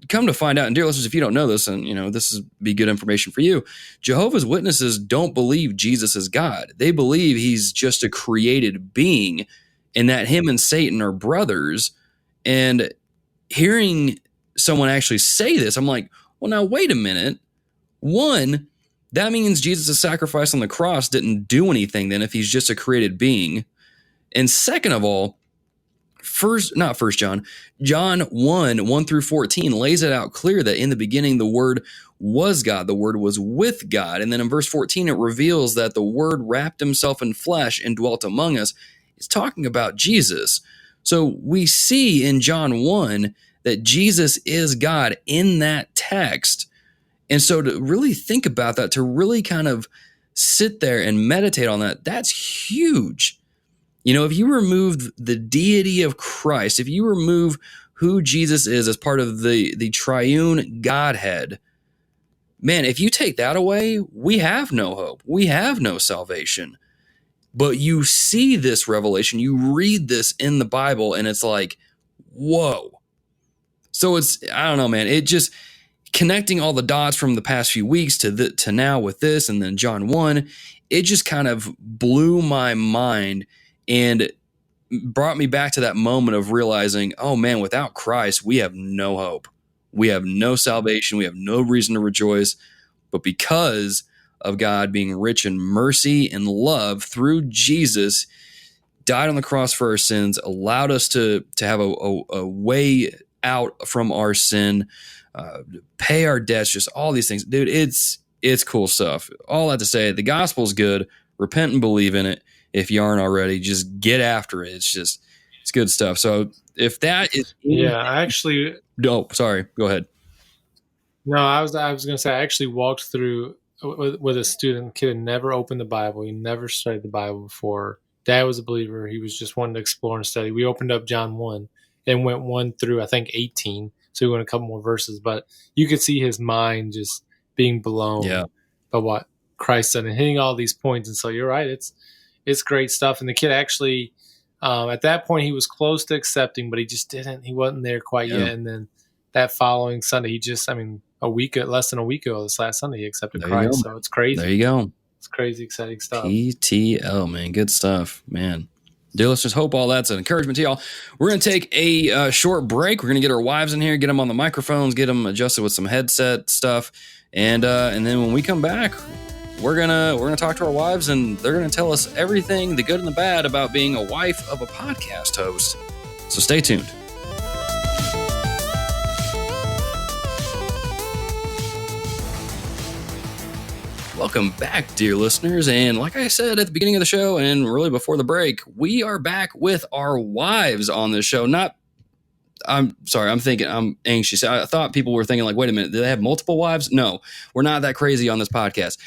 come to find out, and dear listeners, if you don't know this, and you know, this is be good information for you, Jehovah's Witnesses don't believe Jesus is God. They believe he's just a created being and that him and Satan are brothers. And hearing someone actually say this, I'm like, well, now wait a minute. One, that means Jesus' sacrifice on the cross didn't do anything then if he's just a created being. And second of all, John 1:1-14 lays it out clear that in the beginning the Word was God, the Word was with God. And then in verse 14 it reveals that the Word wrapped himself in flesh and dwelt among us. It's talking about Jesus. So we see in John 1 that Jesus is God in that text. And so to really think about that, to really kind of sit there and meditate on that, that's huge. You know, if you remove the deity of Christ, if you remove who Jesus is as part of the triune Godhead, man, if you take that away, we have no hope. We have no salvation. But you see this revelation, you read this in the Bible, and it's like, whoa. So I don't know, man. It just connecting all the dots from the past few weeks to now with this, and then John 1, it just kind of blew my mind and brought me back to that moment of realizing, oh man, without Christ, we have no hope. We have no salvation. We have no reason to rejoice. But because of God being rich in mercy and love through Jesus, died on the cross for our sins, allowed us to have a way out from our sin, pay our debts, just all these things. Dude, it's cool stuff. All that to say, the gospel's good. Repent and believe in it. If you aren't already, just get after it. It's good stuff. So if that is... Yeah, I actually... No, sorry. Go ahead. No, I was going to say, I actually walked through with a student. Kid had never opened the Bible. He never studied the Bible before. Dad was a believer. He was just wanting to explore and study. We opened up John 1 and went 1 through, I think, 18. So we went a couple more verses. But you could see his mind just being blown by what Christ said and hitting all these points. And so you're right. It's great stuff. And the kid actually, at that point, he was close to accepting, but he wasn't there quite yet. And then that following Sunday, less than a week ago, this last Sunday, he accepted Christ. So it's crazy. There you go. It's crazy, exciting stuff. PTL, man. Good stuff, man. Dear listeners, hope all that's an encouragement to y'all. We're going to take a short break. We're going to get our wives in here, get them on the microphones, get them adjusted with some headset stuff. And then when we come back, we're gonna talk to our wives, and they're gonna tell us everything, the good and the bad, about being a wife of a podcast host. So stay tuned. Welcome back, dear listeners. And like I said at the beginning of the show, and really before the break, we are back with our wives on this show. I'm anxious. I thought people were thinking, like, wait a minute, do they have multiple wives? No, we're not that crazy on this podcast.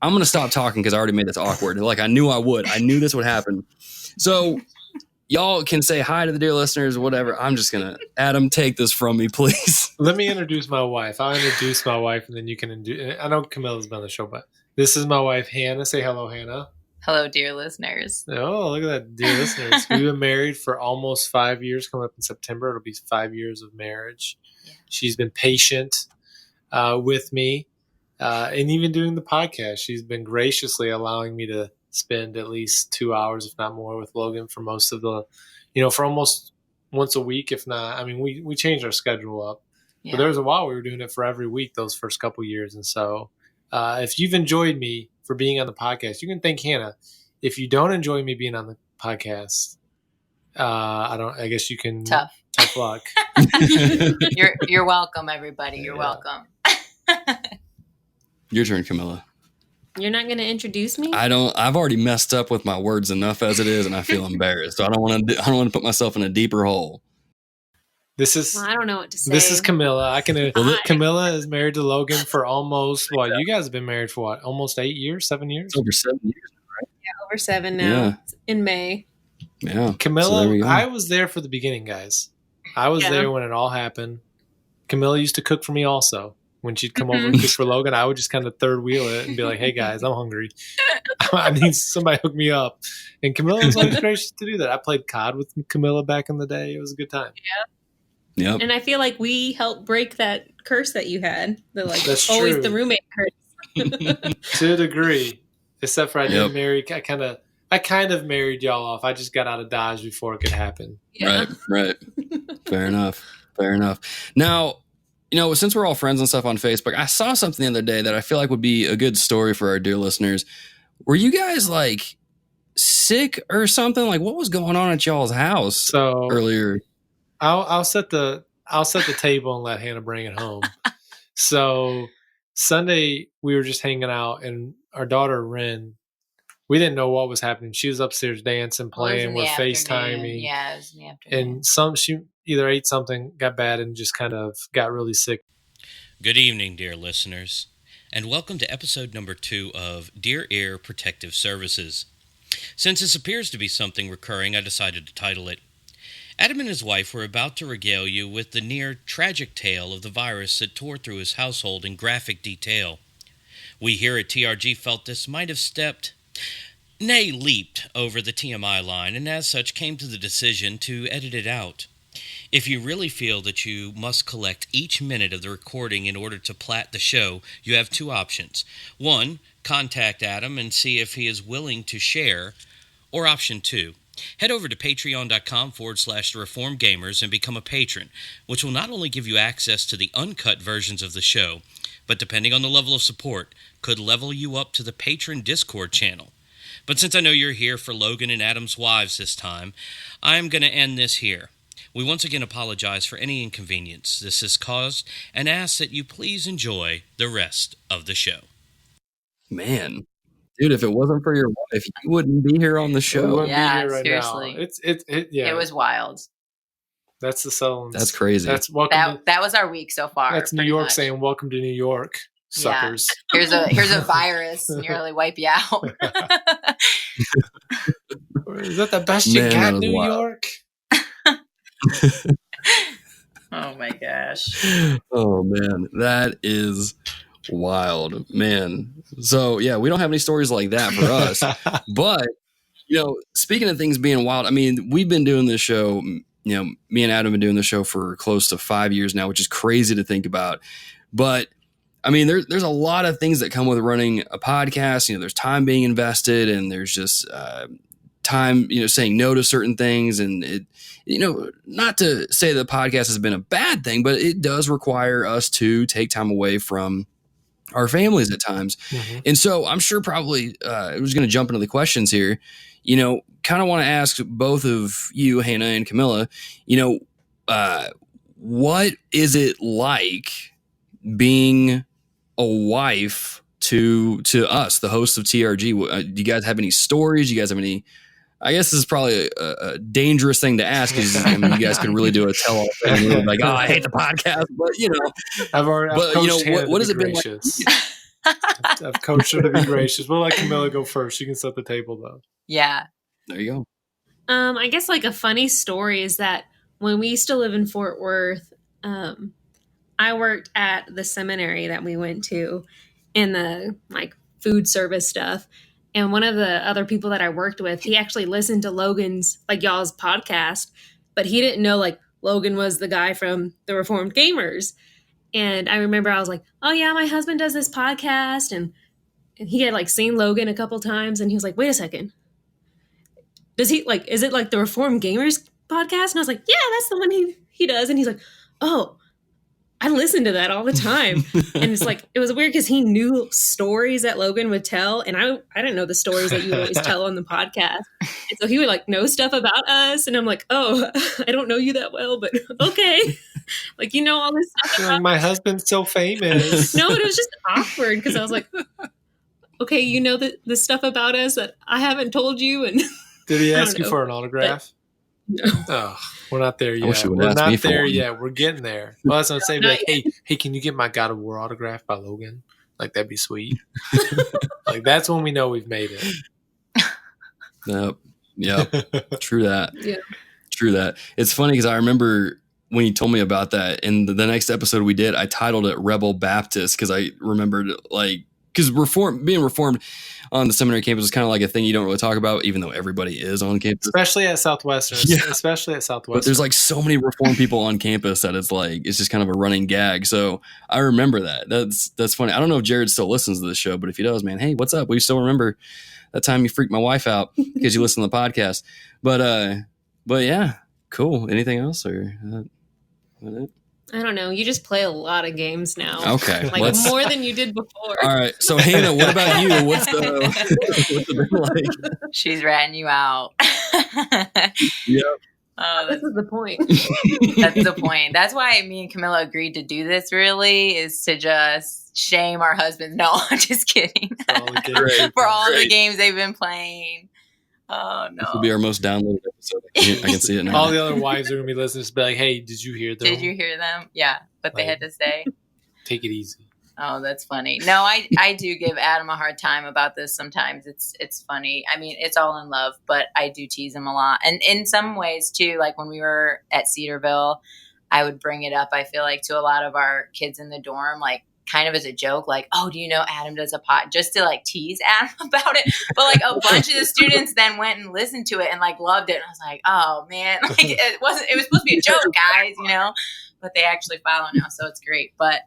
I'm going to stop talking because I already made this awkward. Like, I knew I would. I knew this would happen. So y'all can say hi to the dear listeners, whatever. I'm just going to, Adam, take this from me, please. Let me introduce my wife. I'll introduce my wife, and then you can I know Camilla's been on the show, but this is my wife, Hannah. Say hello, Hannah. Hello, dear listeners. Oh, look at that, dear listeners. We've been married for almost 5 years. Coming up in September, it'll be 5 years of marriage. Yeah. She's been patient with me. And even doing the podcast, she's been graciously allowing me to spend at least 2 hours, if not more, with Logan for most of for almost once a week, if not. I mean, we changed our schedule up. Yeah. But there was a while we were doing it for every week those first couple years. And so if you've enjoyed me for being on the podcast, you can thank Hannah. If you don't enjoy me being on the podcast, I guess you can. Tough luck. You're welcome, everybody. You're welcome. Your turn, Camilla. You're not going to introduce me? I've already messed up with my words enough as it is, and I feel embarrassed. So I don't want to put myself in a deeper hole. I don't know what to say. This is Camilla. Camilla is married to Logan for almost, you guys have been married for what? Almost 8 years, 7 years? It's over 7 years, right? Yeah, over 7 now. Yeah. In May. Yeah. Camilla, so I was there for the beginning, guys. I was there when it all happened. Camilla used to cook for me also. When she'd come over and cook for Logan, I would just kind of third wheel it and be like, hey guys, I'm hungry. I need somebody to hook me up. And Camilla was always gracious to do that. I played COD with Camilla back in the day. It was a good time. Yeah. Yep. And I feel like we helped break that curse that you had. That's always true. The roommate curse. To a degree. Except for I didn't marry. I kind of married y'all off. I just got out of Dodge before it could happen. Yeah. Right. Fair enough. Now, since we're all friends and stuff on Facebook, I saw something the other day that I feel like would be a good story for our dear listeners. Were you guys like sick or something? Like, what was going on at y'all's house earlier? I'll set the table and let Hannah bring it home. So Sunday we were just hanging out, and our daughter Ren, we didn't know what was happening. She was upstairs dancing, playing, we're FaceTiming. Yeah, it was in the afternoon. And she either ate something, got bad, and just kind of got really sick. Good evening, dear listeners, and welcome to episode number 2 of Dear Ear Protective Services. Since this appears to be something recurring, I decided to title it. Adam and his wife were about to regale you with the near tragic tale of the virus that tore through his household in graphic detail. We here at TRG felt this might have stepped Nay leaped over the TMI line and as such came to the decision to edit it out. If you really feel that you must collect each minute of the recording in order to plat the show, you have two options. One, contact Adam and see if he is willing to share. Or option two, head over to patreon.com/thereformedgamers and become a patron, which will not only give you access to the uncut versions of the show, but depending on the level of support, could level you up to the patron Discord channel. But since I know you're here for Logan and Adam's wives this time, I'm going to end this here. We once again apologize for any inconvenience this has caused and ask that you please enjoy the rest of the show. Man, dude, if it wasn't for your wife, you wouldn't be here on the We show. wouldn't Yeah, be here right seriously. now. Yeah. It was wild. That's the Sullens. That's crazy. That's welcome. That was our week so far. That's New pretty York much. saying "Welcome to New York, suckers." Yeah. Here's a virus, nearly wipe you out. Is that the best you Man, got, that was New wild. York? Oh my gosh. Oh man, that is wild, man. So yeah, we don't have any stories like that for us. But speaking of things being wild, I mean, we've been doing this show. Me and Adam have been doing this show for close to 5 years now, which is crazy to think about. But I mean, there's a lot of things that come with running a podcast. There's time being invested, and there's just time, saying no to certain things. And it, not to say the podcast has been a bad thing, but it does require us to take time away from our families at times. Mm-hmm. And so I'm sure probably I was going to jump into the questions here. Kind of want to ask both of you, Hannah and Camilla, what is it like being a wife to us, the hosts of TRG? Do you guys have any stories? Do you guys have any? I guess this is probably a dangerous thing to ask because you guys could really do a tell-all thing, really like, I hate the podcast, but I've coached Hannah what has to it be been like? gracious. I've coached her to be gracious. We'll let Camilla go first. She can set the table though. Yeah. There you go. I guess like a funny story is that when we used to live in Fort Worth, I worked at the seminary that we went to in the like food service stuff. And one of the other people that I worked with, he actually listened to Logan's, like y'all's podcast, but he didn't know like Logan was the guy from the Reformed Gamers. And I remember I was like, oh yeah, my husband does this podcast. And he had like seen Logan a couple times and he was like, wait a second. Is it like the Reformed Gamers podcast? And I was like, yeah, that's the one he does. And he's like, oh, I listen to that all the time. And it's like, it was weird because he knew stories that Logan would tell. And I didn't know the stories that you would always tell on the podcast. And so he would like know stuff about us. And I'm like, oh, I don't know you that well, but okay. Like, all this stuff. Like, my husband's so famous. No, but it was just awkward because I was like, okay, you know the stuff about us that I haven't told you. And did he ask you for an autograph? No. Oh, we're not there yet. We're not there yet. We're getting there. Well, that's what I'm saying. Like, hey, can you get my God of War autograph by Logan? Like, that'd be sweet. Like, that's when we know we've made it. Yep. True that. Yeah. True that. It's funny because I remember when you told me about that, in the next episode we did, I titled it Rebel Baptist because I remembered because being reformed on the seminary campus is kind of like a thing you don't really talk about, even though everybody is on campus. Especially at Southwestern. Yeah. Especially at Southwestern. But there's like so many reformed people on campus that it's just kind of a running gag. So I remember that. That's funny. I don't know if Jared still listens to this show, but if he does, man, hey, what's up? We still remember that time you freaked my wife out because you listened to the podcast. But yeah, cool. Anything else or that? I don't know. You just play a lot of games now. Okay. Like more than you did before. All right. So Hannah, what about you? What's the been like? She's ratting you out. Yeah. This is the point. That's the point. That's why me and Camilla agreed to do this, really, is to just shame our husbands. No, I'm just kidding. For all the games they've been playing. Oh, no. This will be our most downloaded episode. I can see it now. All the other wives are going to be listening to be like, hey, did you hear them? Did you hear them? Yeah. What they had to say. Take it easy. Oh, that's funny. No, I do give Adam a hard time about this sometimes. It's funny. I mean, it's all in love, but I do tease him a lot. And in some ways, too, like when we were at Cedarville, I would bring it up, I feel like, to a lot of our kids in the dorm, like kind of as a joke, like, oh, do you know Adam does a pod, just to like tease Adam about it. But like a bunch of the students then went and listened to it and like loved it. And I was like, oh man, like it was supposed to be a joke, guys, but they actually follow now. So it's great. But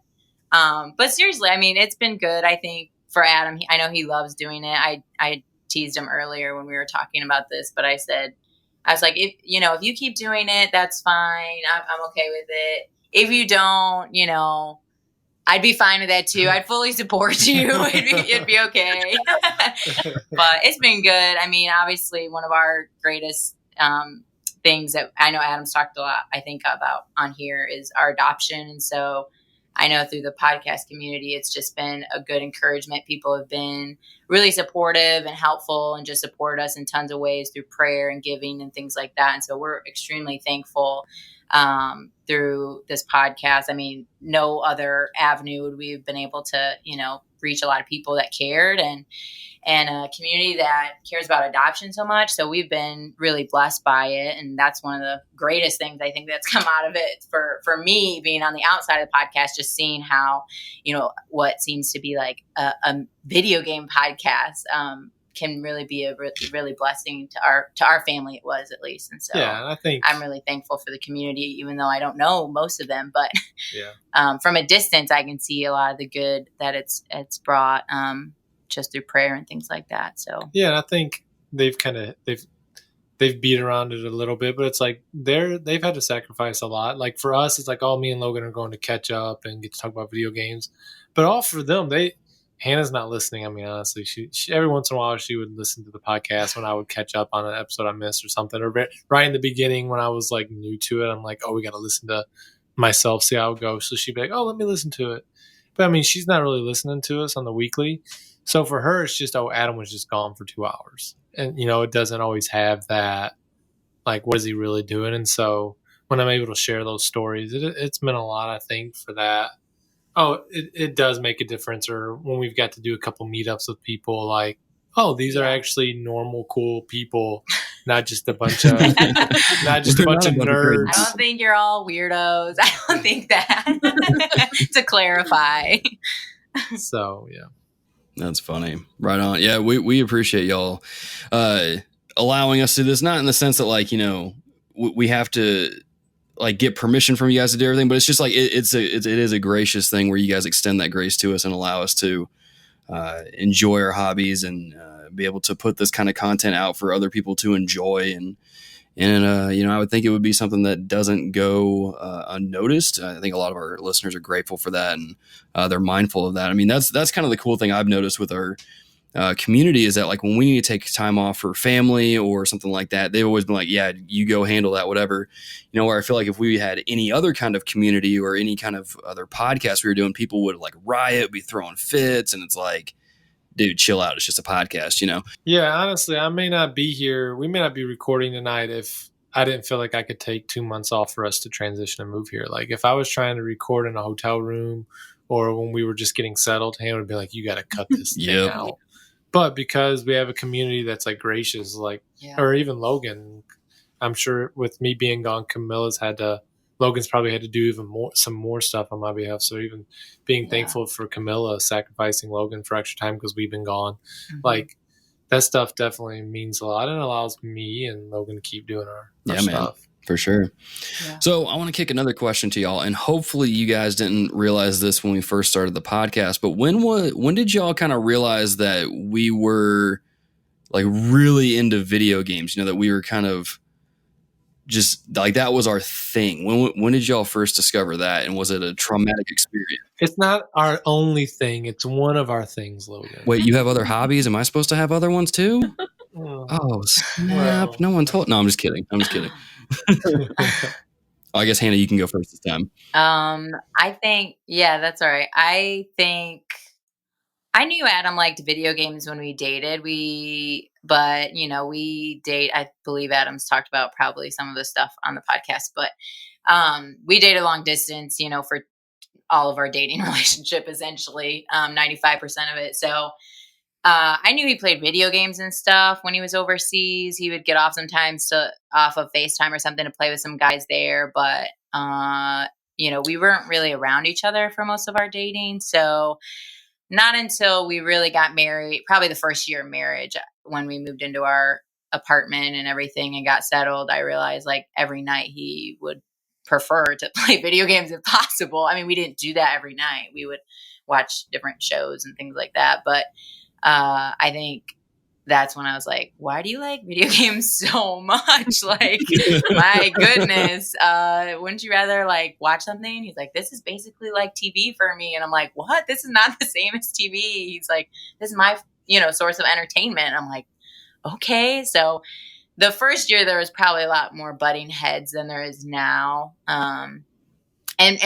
seriously, I mean, it's been good. I think for Adam, I know he loves doing it. I teased him earlier when we were talking about this, but I was like, if you keep doing it, that's fine. I'm okay with it. If you don't, I'd be fine with that too. I'd fully support you. It'd be okay. But it's been good. I mean, obviously one of our greatest things that I know Adam's talked a lot, I think, about on here is our adoption. And so I know through the podcast community, it's just been a good encouragement. People have been really supportive and helpful and just support us in tons of ways through prayer and giving and things like that. And so we're extremely thankful through this podcast. I mean, no other avenue would we have been able to, reach a lot of people that cared and a community that cares about adoption so much. So we've been really blessed by it. And that's one of the greatest things I think that's come out of it for me being on the outside of the podcast, just seeing how, what seems to be like a video game podcast, can really be a really blessing to our family. It was, at least. And so I think I'm really thankful for the community, even though I don't know most of them, but yeah. From a distance, I can see a lot of the good that it's brought, just through prayer and things like that. So, yeah. And I think they've beat around it a little bit, but it's like they've had to sacrifice a lot. Like for us, it's like, oh, me and Logan are going to catch up and get to talk about video games, but all for them, Hannah's not listening. I mean, honestly, she every once in a while she would listen to the podcast when I would catch up on an episode I missed or something. Or right in the beginning when I was like new to it, I'm like, oh, we got to listen to myself, see how it goes. So she'd be like, oh, let me listen to it. But I mean, she's not really listening to us on the weekly. So for her, it's just, oh, Adam was just gone for 2 hours. And, it doesn't always have that, like, what is he really doing? And so when I'm able to share those stories, it's meant a lot, I think, for that. Oh, it does make a difference. Or when we've got to do a couple meetups with people, like, oh, these are actually normal, cool people, not just a bunch of nerds. I don't think you're all weirdos. I don't think that. To clarify. So yeah, that's funny. Right on. Yeah, we appreciate y'all allowing us to do this. Not in the sense that like we have to like get permission from you guys to do everything, but it's just like it is a gracious thing where you guys extend that grace to us and allow us to enjoy our hobbies and be able to put this kind of content out for other people to enjoy. And I would think it would be something that doesn't go unnoticed. I think a lot of our listeners are grateful for that, and they're mindful of that. I mean, that's kind of the cool thing I've noticed with our community is that like when we need to take time off for family or something like that, they've always been like, yeah, you go handle that, whatever. Where I feel like if we had any other kind of community or any kind of other podcast we were doing, people would like riot, be throwing fits, and it's like, dude, chill out. It's just a podcast, Yeah, honestly, I may not be here. We may not be recording tonight if I didn't feel like I could take 2 months off for us to transition and move here. Like if I was trying to record in a hotel room or when we were just getting settled, Hannah would be like, you got to cut this thing out. But because we have a community that's like gracious, like, or even Logan, I'm sure with me being gone, Logan's probably had to do some more stuff on my behalf. So even being thankful for Camilla sacrificing Logan for extra time because we've been gone, like that stuff definitely means a lot and allows me and Logan to keep doing our stuff. Man, for sure. Yeah. So I want to kick another question to y'all, and hopefully you guys didn't realize this when we first started the podcast, but when did y'all kind of realize that we were like really into video games? That we were kind of just like that was our thing. When did y'all first discover that, and was it a traumatic experience? It's not our only thing. It's one of our things, Logan. Wait, you have other hobbies? Am I supposed to have other ones too? Oh, snap. Well. No one told. No, I'm just kidding. I guess Hannah, you can go first this time. I think, that's all right. I think I knew Adam liked video games when we dated. We date. I believe Adam's talked about probably some of the stuff on the podcast, but we dated long distance, for all of our dating relationship, essentially, 95% of it. So I knew he played video games and stuff when he was overseas. He would get off sometimes off of FaceTime or something to play with some guys there. But we weren't really around each other for most of our dating. So not until we really got married, probably the first year of marriage, when we moved into our apartment and everything and got settled, I realized like every night he would prefer to play video games if possible. I mean, we didn't do that every night. We would watch different shows and things like that. But I think that's when I was like, why do you like video games so much? Like, my goodness, wouldn't you rather like watch something? He's like, this is basically like TV for me. And I'm like, what? This is not the same as TV. He's like, this is my, source of entertainment. I'm like, okay. So the first year there was probably a lot more butting heads than there is now. And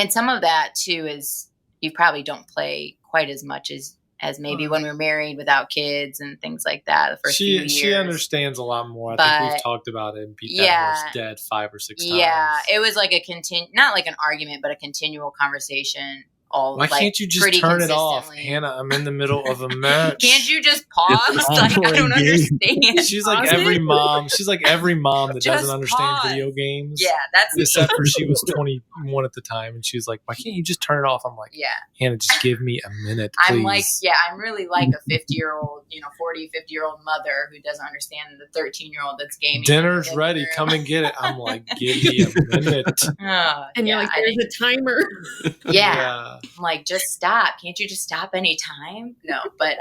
some of that too is you probably don't play quite as much as maybe when we were married without kids and things like that. The first few years. She understands a lot more. I think we've talked about it and beat that horse dead 5 or 6 times. Yeah, it was like not like an argument, but a continual conversation. Why can't you just turn it off? Hannah, I'm in the middle of a match. Can't you just pause? Like, I don't understand. She's like every mom. She's like every mom that doesn't understand video games. Yeah, that's except for she was 21 at the time, and she's like, "Why can't you just turn it off?" I'm like, "Yeah, Hannah, just give me a minute, please." I'm like, I'm really like a 50-year-old, 50-year-old mother who doesn't understand the 13-year-old that's gaming. Dinner's ready. Come and get it. I'm like, give me a minute. And you're like, there's a timer. Yeah. I'm like, just stop. Can't you just stop any time? No, but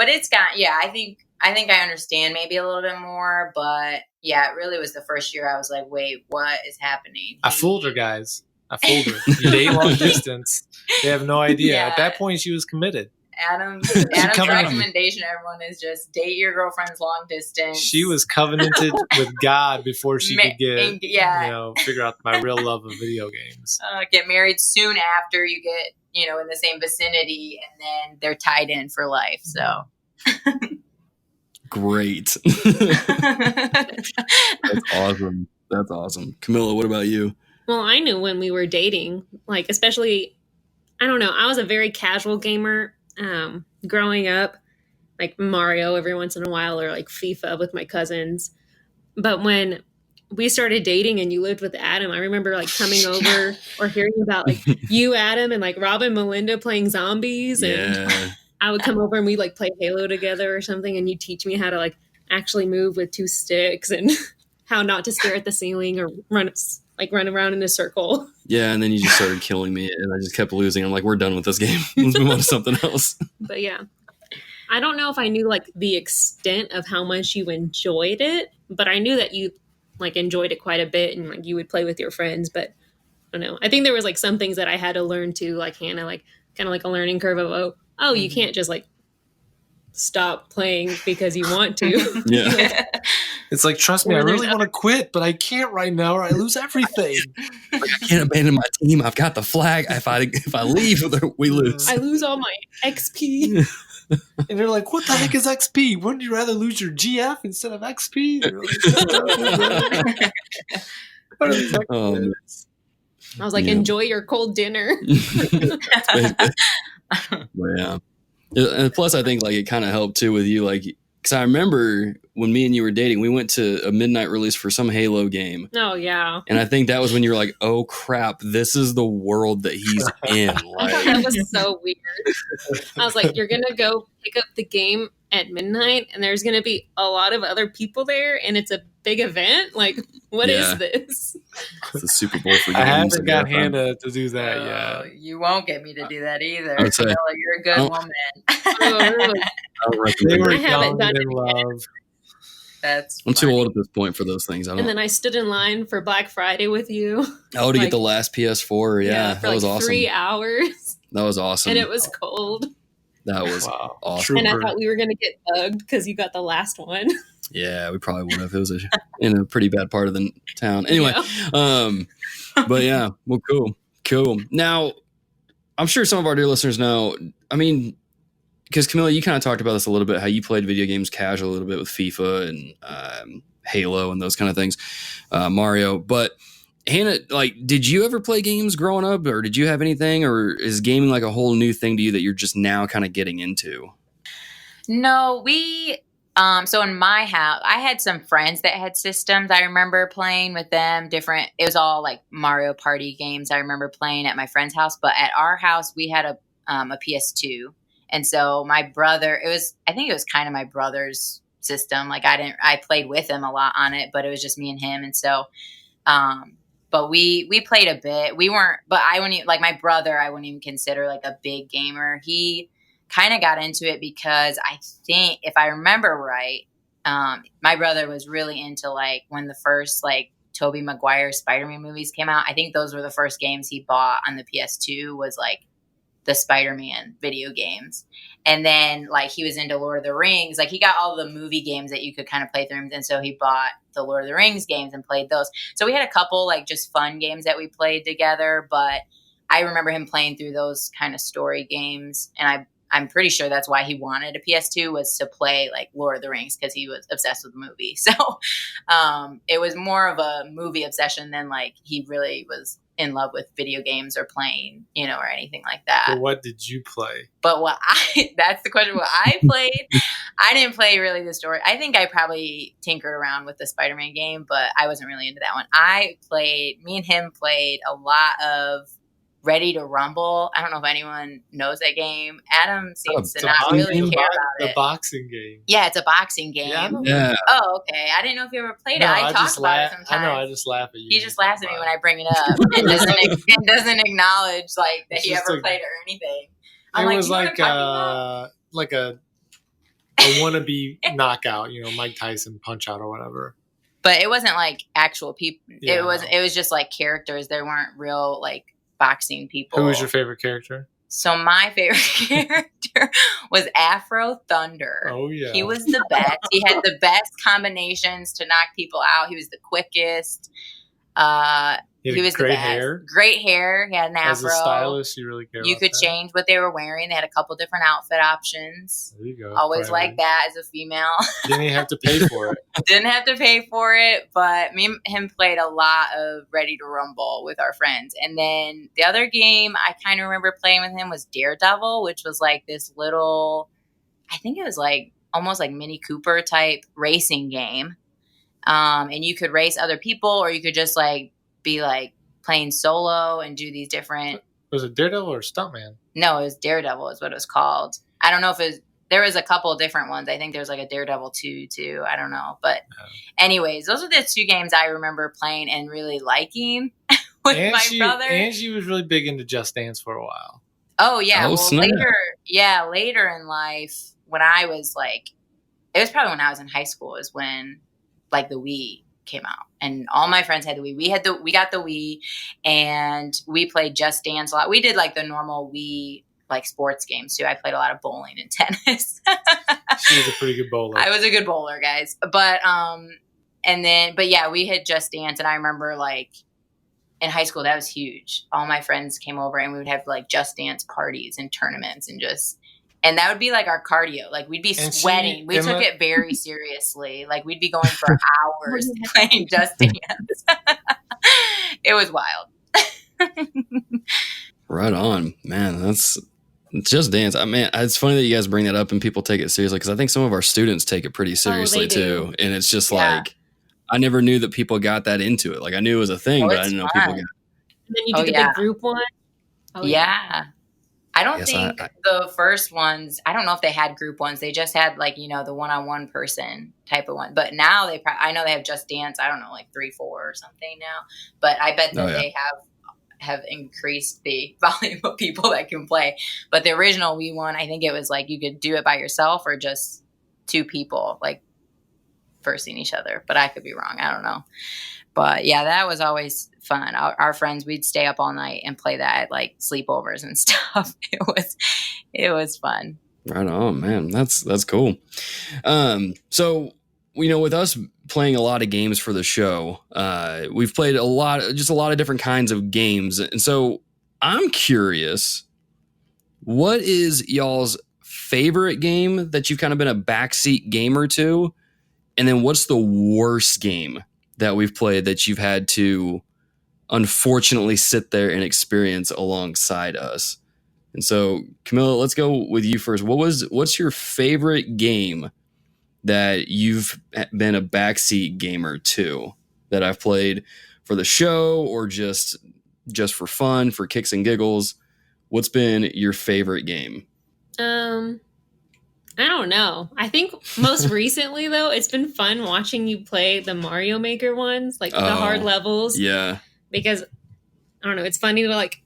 it's got, I think I understand maybe a little bit more, but yeah, it really was the first year I was like, wait, what is happening? I fooled her, guys. I fooled her. Day long distance. They have no idea. Yeah. At that point, she was committed. Adam's recommendation, everyone, is just date your girlfriend's long distance. She was covenanted with God before she could figure out my real love of video games. Get married soon after you get, in the same vicinity, and then they're tied in for life. So great. That's awesome. Camilla, what about you? Well, I knew when we were dating, like, especially, I don't know, I was a very casual gamer. Growing up, like Mario every once in a while, or like FIFA with my cousins. But when we started dating and you lived with Adam, I remember like coming over or hearing about like you, Adam, and like Rob and Melinda playing zombies. And I would come over and we'd like play Halo together or something. And you teach me how to like actually move with 2 sticks and how not to stare at the ceiling or run around in a circle. Yeah, and then you just started killing me, and I just kept losing. I'm like, we're done with this game. Let's move on to something else. But yeah, I don't know if I knew like the extent of how much you enjoyed it, but I knew that you like enjoyed it quite a bit, and like you would play with your friends. But I don't know. I think there was like some things that I had to learn too, like Hannah, like kind of like a learning curve of you can't just like stop playing because you want to. Yeah. It's like, trust me, I really want to quit, but I can't right now or I lose everything. Like, I can't abandon my team. I've got the flag. If I leave, we lose. I lose all my XP. And they're like, what the heck is XP? Wouldn't you rather lose your GF instead of XP? I was like, enjoy your cold dinner. But yeah. And plus, I think like it kind of helped too with you, like, because I remember when me and you were dating, we went to a midnight release for some Halo game. Oh yeah. And I think that was when you were like, "Oh crap, this is the world that he's in." Like, that was so weird. I was like, "You're gonna go pick up the game at midnight, and there's gonna be a lot of other people there, and it's a big event. Like, what is this?" It's the Super Bowl for games. I haven't got Hannah to do that yet. You won't get me to do that either. I would say, you're a good woman. They were I haven't done in love. I'm too old at this point for those things. And then I stood in line for Black Friday with you. Oh, to get the last PS4. Yeah, for that was awesome. 3 hours. That was awesome. And it was cold. That was awesome. And I thought we were going to get bugged because you got the last one. Yeah, we probably would have. It was in a pretty bad part of the town. Anyway, but yeah, well, cool. Now, I'm sure some of our dear listeners know, I mean, because Camilla, you kind of talked about this a little bit, how you played video games casual a little bit with FIFA and Halo and those kind of things, Mario. But Hannah, like, did you ever play games growing up, or did you have anything, or is gaming like a whole new thing to you that you're just now kind of getting into? No, we So in my house, I had some friends that had systems. I remember playing with them it was all like Mario Party games. I remember playing at my friend's house, but at our house, we had a PS2. And so my brother, I think it was kind of my brother's system. Like I played with him a lot on it, but it was just me and him. And so, but we played a bit. I wouldn't even, like my brother, I wouldn't even consider like a big gamer. He kind of got into it because I think, if I remember right, my brother was really into like when the first like Tobey Maguire Spider-Man movies came out. I think those were the first games he bought on the PS2 was like the Spider-Man video games. And then like he was into Lord of the Rings. Like he got all the movie games that you could kind of play through. And so he bought the Lord of the Rings games and played those. So we had a couple like just fun games that we played together. But I remember him playing through those kind of story games. And I'm pretty sure that's why he wanted a PS2 was to play like Lord of the Rings because he was obsessed with the movie. So it was more of a movie obsession than like he really was in love with video games or playing, or anything like that. But what did you play? But that's the question. What I played, I didn't play really the story. I think I probably tinkered around with the Spider-Man game, but I wasn't really into that one. Me and him played a lot of Ready to Rumble. I don't know if anyone knows that game. Adam seems to not really care about it. The boxing game. Yeah, it's a boxing game. Yeah. Oh, okay. I didn't know if you ever played it. I talk about it sometimes. I know. I just laugh at you. He just laughs at me when I bring it up and doesn't acknowledge like that he ever played it or anything. It was like a wannabe knockout. Mike Tyson Punch Out or whatever. But it wasn't like actual people. Yeah. It was just like characters. There weren't real like boxing people. Who was your favorite character? So my favorite character was Afro Thunder. Oh yeah, he was the best. He had the best combinations to knock people out. He was the quickest. He was great the best. hair. Great hair. He had an afro. As a stylist, you really care. You could change what they were wearing. They had a couple different outfit options. There you go. Always like that as a female. Didn't even have to pay for it. Didn't have to pay for it, but me and him played a lot of Ready to Rumble with our friends. And then the other game I kind of remember playing with him was Daredevil, which was like this little, I think it was like almost like Mini Cooper type racing game. And you could race other people or you could just like be like playing solo and do these different. Was it Daredevil or Stuntman? No, it was Daredevil is what it was called. I don't know if there was a couple of different ones. I think there was like a Daredevil 2 too. I don't know. But anyways, those are the two games I remember playing and really liking with my brother. Angie was really big into Just Dance for a while. Oh yeah. Well, later in life when I was like, it was probably when I was in high school is when like the Wii came out and all my friends had the Wii. We got the Wii and we played Just Dance a lot. We did like the normal Wii like sports games too. I played a lot of bowling and tennis. She was a pretty good bowler. I was a good bowler, guys. But yeah, we had Just Dance and I remember like in high school that was huge. All my friends came over and we would have like Just Dance parties and tournaments and that would be like our cardio. Like we'd be sweating. We took it very seriously. Like we'd be going for hours playing Just Dance. It was wild. Right on, man. That's Just Dance. I mean, it's funny that you guys bring that up and people take it seriously because I think some of our students take it pretty seriously too. And it's just like, I never knew that people got that into it. Like I knew it was a thing, but I didn't know people got it. And then you do the big group one. Oh, yeah. I don't think the first ones, I don't know if they had group ones. They just had like, the one-on-one person type of one. But now I know they have Just Dance, I don't know, like 3-4 or something now. But I bet that they have increased the volume of people that can play. But the original Wii one, I think it was like you could do it by yourself or just two people like versing each other. But I could be wrong. I don't know. But yeah, that was always fun. Our friends, we'd stay up all night and play that at like sleepovers and stuff. It was fun. Right on, man. That's cool. So, with us playing a lot of games for the show, we've played a lot of different kinds of games. And so I'm curious, what is y'all's favorite game that you've kind of been a backseat gamer to? And then what's the worst game that we've played that you've had to unfortunately sit there and experience alongside us? And so, Camilla, let's go with you first. What's your favorite game that you've been a backseat gamer to, that I've played for the show or just for fun, for kicks and giggles? What's been your favorite game? I don't know. I think most recently, though, it's been fun watching you play the Mario Maker ones, like the hard levels. Yeah. Because, I don't know, it's funny to like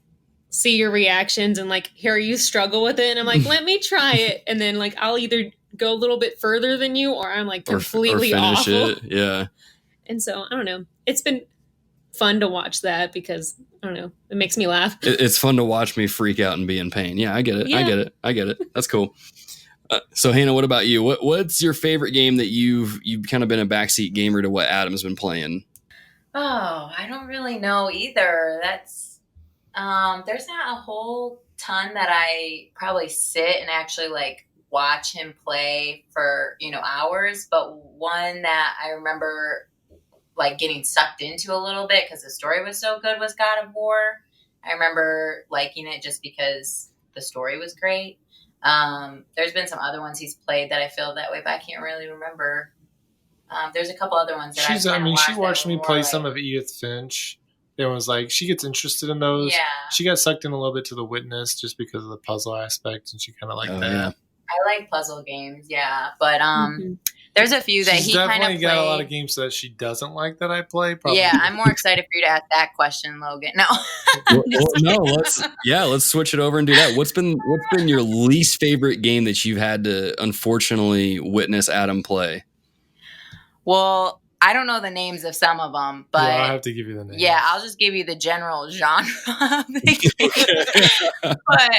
see your reactions and like hear you struggle with it. And I'm like, let me try it. And then like I'll either go a little bit further than you or I'm like completely or finish awful. It. Yeah. And so, I don't know. It's been fun to watch that because, I don't know, it makes me laugh. It's fun to watch me freak out and be in pain. Yeah, I get it. Yeah. I get it. That's cool. So Hannah, what about you? What's your favorite game that you've kind of been a backseat gamer to what Adam's been playing? Oh, I don't really know either. That's there's not a whole ton that I probably sit and actually like watch him play for, hours, but one that I remember like getting sucked into a little bit because the story was so good was God of War. I remember liking it just because the story was great. There's been some other ones he's played that I feel that way, but I can't really remember. There's a couple other ones that she watched me play some of Edith Finch. It was like she gets interested in those. Yeah. She got sucked in a little bit to The Witness just because of the puzzle aspect, and she kind of liked that. Yeah. I like puzzle games, yeah, but there's a few that She's he kind of definitely got a lot of played. games that she doesn't like that I play. Probably. Yeah, I'm more excited for you to ask that question, Logan. No, let's switch it over and do that. What's been your least favorite game that you've had to unfortunately witness Adam play? well, I don't know the names of some of them, but Yeah, I'll have to give you the name. yeah, I'll just give you the general genre of the game. But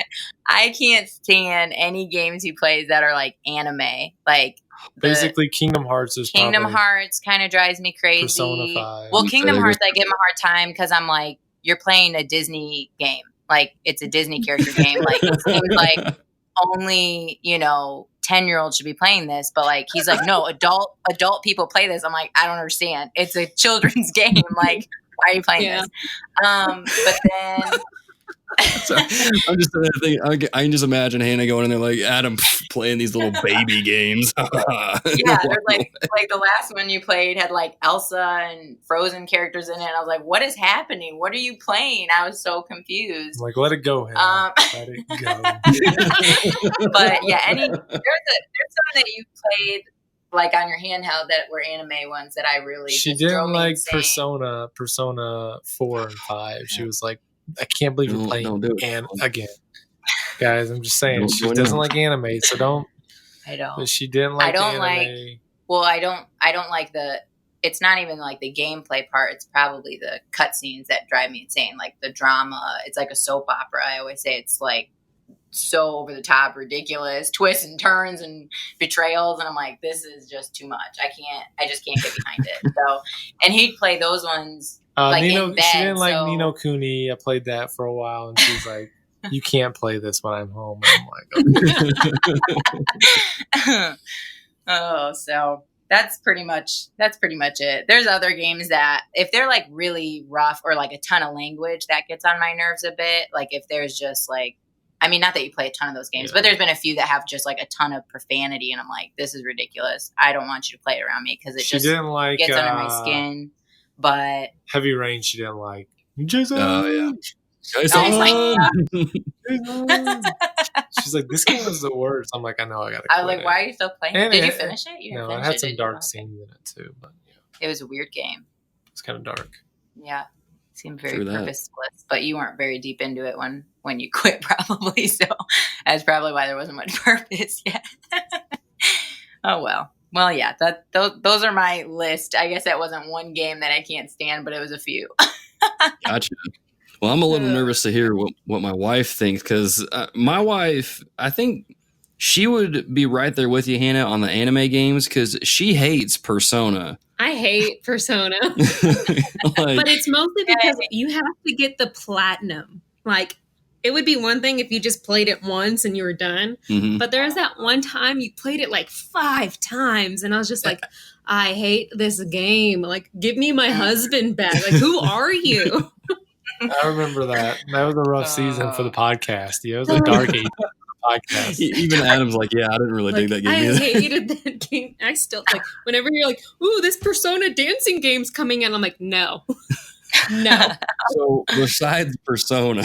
I can't stand any games he plays that are like anime. Like Basically, Kingdom Hearts is Kingdom probably Hearts kind of drives me crazy. Persona 5. Well, Kingdom Hearts, I give him a hard time because I'm like, you're playing a Disney game. Like, it's a Disney character game. Like, it seems like only, 10-year-olds should be playing this. But, like, he's like, no, adult people play this. I'm like, I don't understand. It's a children's game. Like, why are you playing this? But then... So, I'm just thinking, I can just imagine Hannah going in there like Adam playing these little baby games. Yeah, there's like the last one you played had like Elsa and Frozen characters in it. And I was like, what is happening? What are you playing? I was so confused. I'm like, let it go, Hannah. Let it go. But yeah, there's some that you played like on your handheld that were anime ones that I really She just drove didn't me like insane. Persona 4 and 5. She was like, I can't believe you're playing again. Guys, I'm just saying, she doesn't like anime, so don't. I don't. But she didn't like anime. I don't like it's not even like the gameplay part. It's probably the cutscenes that drive me insane. Like the drama. It's like a soap opera. I always say it's like so over the top, ridiculous twists and turns and betrayals. And I'm like, this is just too much. I just can't get behind it. So, and he'd play those ones. Like in bed, she didn't like Ni no Kuni. I played that for a while, and she's like, "You can't play this when I'm home." And I'm like, "Oh, so that's pretty much it." There's other games that if they're like really rough or like a ton of language, that gets on my nerves a bit. Like if there's just like, I mean, not that you play a ton of those games, but there's been a few that have just like a ton of profanity, and I'm like, this is ridiculous. I don't want you to play it around me because it just didn't like, gets under my skin. But Heavy Rain, she didn't like. Jason. Oh yeah. She's like, this game was the worst. I'm like, I know, I gotta. I was like, why are you still playing? Did you finish it? No, it had some dark scenes in it too, but it was a weird game. It's kind of dark. Yeah, seemed very purposeless, but you weren't very deep into it when you quit, probably. So that's probably why there wasn't much purpose yet. Oh well. Well, yeah, those are my list. I guess that wasn't one game that I can't stand, but it was a few. Gotcha. Well, I'm a little nervous to hear what my wife thinks because my wife, I think she would be right there with you, Hannah, on the anime games because she hates Persona. I hate Persona. But it's mostly because you have to get the platinum. Like, it would be one thing if you just played it once and you were done. Mm-hmm. But there's that one time you played it like 5 times. And I was just like, I hate this game. Like, give me my husband back. Like, who are you? I remember that. That was a rough season for the podcast. Yeah, it was a dark age for the podcast. Even Adam's like, yeah, I didn't really dig that game I either. hated that game. I still like whenever you're like, ooh, this Persona dancing game's coming in. I'm like, no. So besides Persona,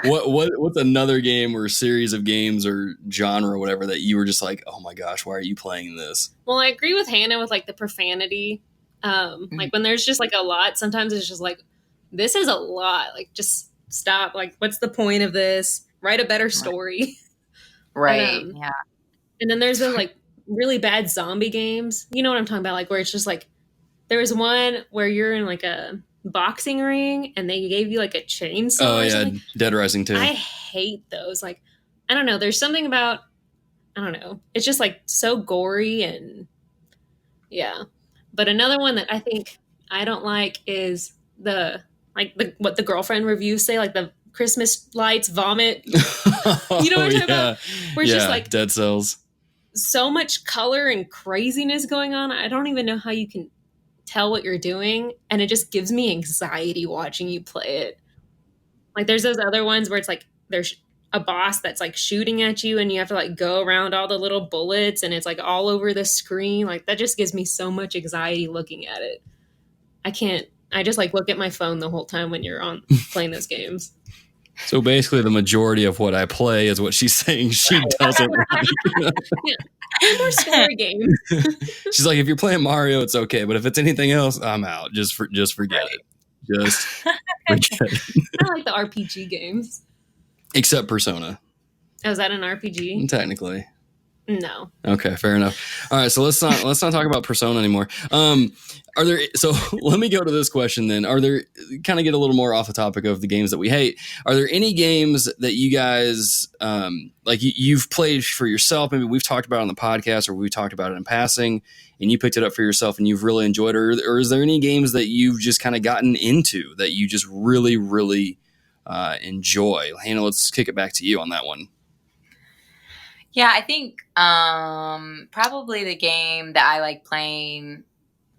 what's another game or series of games or genre or whatever that you were just like, oh my gosh, why are you playing this? Well, I agree with Hannah with like the profanity. Like when there's just like a lot, sometimes it's just like, this is a lot. Like just stop. Like, what's the point of this? Write a better story. Right. Yeah. And then there's those like really bad zombie games. You know what I'm talking about? Like where it's just like, there was one where you're in like a boxing ring and they gave you like a chainsaw. Oh yeah, Dead Rising 2. I hate those. Like, I don't know. There's something about, I don't know. It's just like so gory and yeah. But another one that I think I don't like is what the girlfriend reviews say, like the Christmas lights vomit. You know what I'm talking about? Where it's just like Dead Cells. So much color and craziness going on. I don't even know how you can tell what you're doing, and it just gives me anxiety watching you play it. Like there's those other ones where it's like there's a boss that's like shooting at you and you have to like go around all the little bullets and it's like all over the screen. Like that just gives me so much anxiety looking at it. I just like look at my phone the whole time when you're on playing those games. So basically the majority of what I play is what she's saying she doesn't like. Yeah. More story games. She's like, if you're playing Mario, it's okay. But if it's anything else, I'm out. Just forget it. Just forget it. I like the RPG games. Except Persona. Oh, is that an RPG? Technically. No. Okay, fair enough. All right, so let's not talk about Persona anymore. Let me go to this question then. Are there, kind of get a little more off the topic of the games that we hate, are there any games that you guys like you've played for yourself, maybe we've talked about it on the podcast or we've talked about it in passing and you picked it up for yourself and you've really enjoyed it, or is there any games that you've just kind of gotten into that you just really, really enjoy? Hannah, let's kick it back to you on that one. Yeah, I think probably the game that I like playing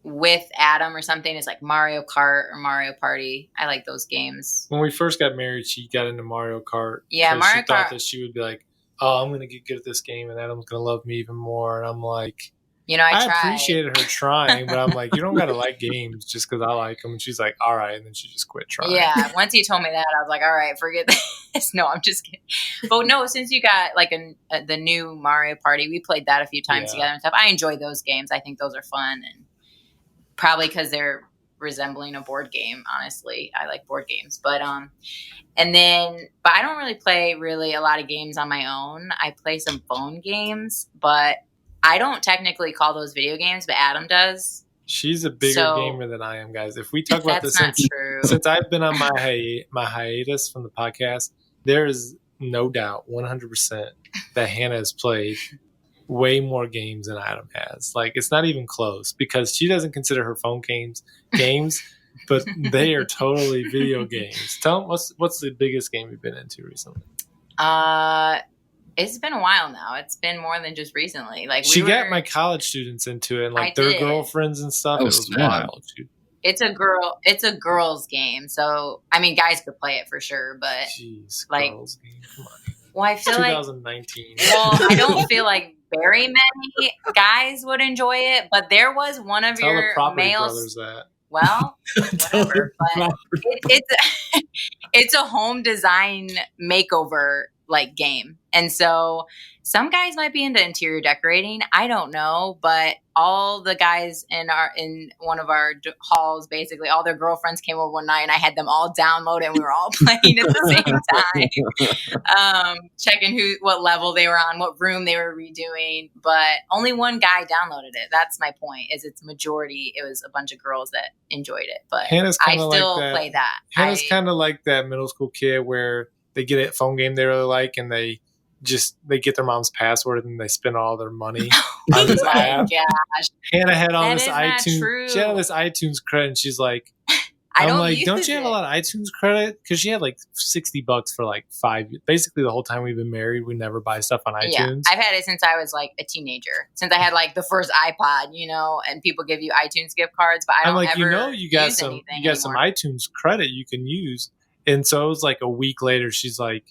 with Adam or something is like Mario Kart or Mario Party. I like those games. When we first got married, she got into Mario Kart. Yeah, Mario Kart. She thought that she would be like, oh, I'm going to get good at this game and Adam's going to love me even more. And I'm like, I appreciated her trying, but I'm like, you don't got to like games just because I like them. And she's like, all right. And then she just quit trying. Yeah, once he told me that, I was like, all right, forget this. No, I'm just kidding. But no, since you got like the new Mario Party, we played that a few times together and stuff. I enjoy those games. I think those are fun. And probably because they're resembling a board game, honestly. I like board games. But I don't really play a lot of games on my own. I play some phone games, but I don't technically call those video games, but Adam does. She's a bigger gamer than I am, guys. If we talk about this since I've been on my hiatus from the podcast, there is no doubt 100% that Hannah has played way more games than Adam has. Like, it's not even close because she doesn't consider her phone games, but they are totally video games. Tell them what's the biggest game you've been into recently? It's been a while now. It's been more than just recently. Like she got my college students into it, and like their girlfriends and stuff. It was wild. It's a girls game. So I mean, guys could play it for sure, but like, girls game. Come on. Well, I feel 2019. I don't feel like very many guys would enjoy it, but there was one of Tell your the Property males. Brothers that. Well, whatever. But it's a home design makeover like game. And so some guys might be into interior decorating. I don't know, but all the guys in one of our halls, basically all their girlfriends came over one night and I had them all download it and we were all playing at the same time, checking what level they were on, what room they were redoing. But only one guy downloaded it. That's my point. It was a bunch of girls that enjoyed it. But I still play that. Hannah's kind of like that middle school kid where they get a phone game they really like and they get their mom's password and they spend all their money on this app. Gosh. Hannah had all this iTunes. She had this iTunes credit and she's like, don't you have a lot of iTunes credit? Because she had like $60 for like 5 years. Basically the whole time we've been married, we never buy stuff on iTunes. Yeah, I've had it since I was like a teenager. Since I had like the first iPod, and people give you iTunes gift cards, but I don't ever you got some iTunes credit you can use. And so it was like a week later, she's like,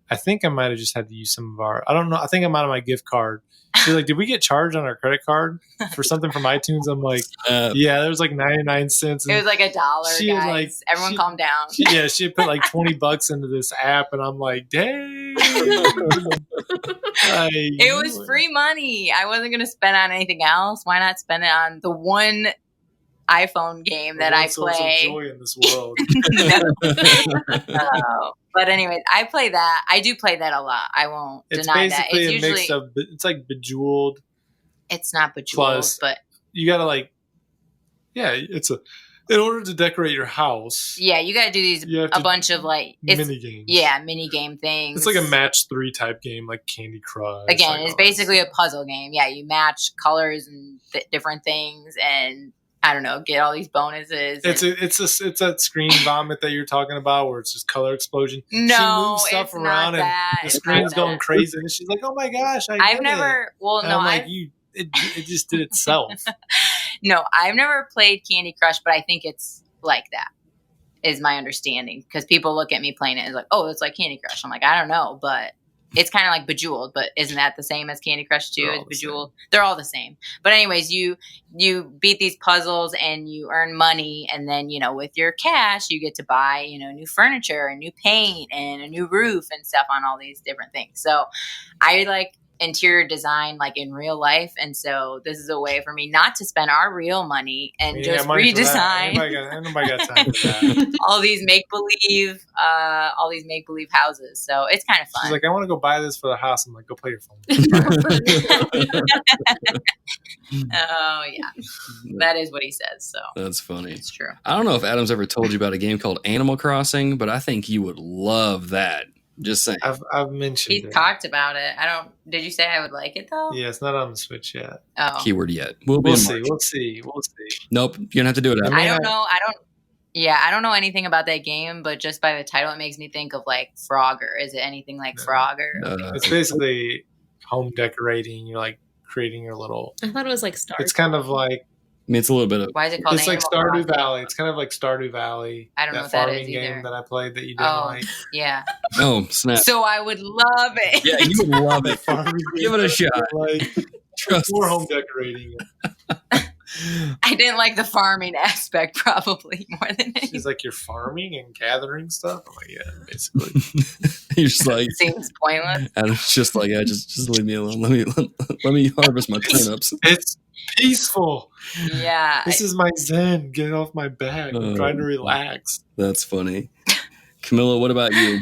I think I might have just had to use some of our. I don't know. I think I'm out of my gift card. She's like, did we get charged on our credit card for something from iTunes? I'm like, yeah, there was like 99 cents. It was like $1, guys. Everyone calm down. She had put like $20 into this app, and I'm like, dang. It was free money. I wasn't going to spend on anything else. Why not spend it on the one iPhone game that I play? Joy in this world. But anyways, I play that. I do play that a lot. I won't deny that. It's usually a mix of. It's like Bejeweled. It's not Bejeweled, plus, but you gotta like. Yeah, it's a. In order to decorate your house. Yeah, you gotta do these a bunch of like mini games. Yeah, mini game things. It's like a match 3 type game, like Candy Crush. Again, it's basically a puzzle game. Yeah, you match colors and different things, and I don't know, get all these bonuses. It's that screen vomit that you're talking about, where it's just color explosion. No, she moves stuff around and the screen's going crazy, and she's like, "Oh my gosh, I've never." Well, no, I'm like, it just did itself. No, I've never played Candy Crush, but I think it's like that. Is my understanding, because people look at me playing it and like, "Oh, it's like Candy Crush." I'm like, I don't know, but. It's kind of like Bejeweled, but isn't that the same as Candy Crush too? As Bejeweled, they're all the same. But anyways, you beat these puzzles and you earn money, and then with your cash you get to buy new furniture and new paint and a new roof and stuff on all these different things. So I like interior design like in real life, and so this is a way for me not to spend our real money and just redesign. Nobody got time for that. all these make believe houses. So it's kind of fun. She's like, I want to go buy this for the house. I'm like, go play your phone. Oh yeah, that is what he says. So that's funny. It's true. I don't know if Adam's ever told you about a game called Animal Crossing, but I think you would love that. Just saying. I've mentioned He's talked about it. Did you say I would like it though? Yeah, it's not on the Switch yet. Oh. Keyword yet. We'll see. We'll see. Nope. You're gonna have to do it. I don't know. I don't know anything about that game, but just by the title, it makes me think of like Frogger. Is it anything like Frogger? It's basically home decorating. You're like creating your little. I thought it was like Stardew. It's kind of like. I mean, it's a little bit of. Why is it called? It's like Stardew Valley. It's kind of like Stardew Valley. I don't know what that is either. Game that I played that you didn't like. Yeah. Oh snap! So I would love it. Yeah, you would love it. Give it a shot. Like more home decorating. I didn't like the farming aspect probably more than anything. She's like, you're farming and gathering stuff? I'm like, yeah, basically. You're just like, it seems pointless. And it's just like, yeah, just leave me alone. Let me harvest my turnips. It's peaceful. Yeah. This is my zen. Get off my back. I'm trying to relax. That's funny. Camilla, what about you?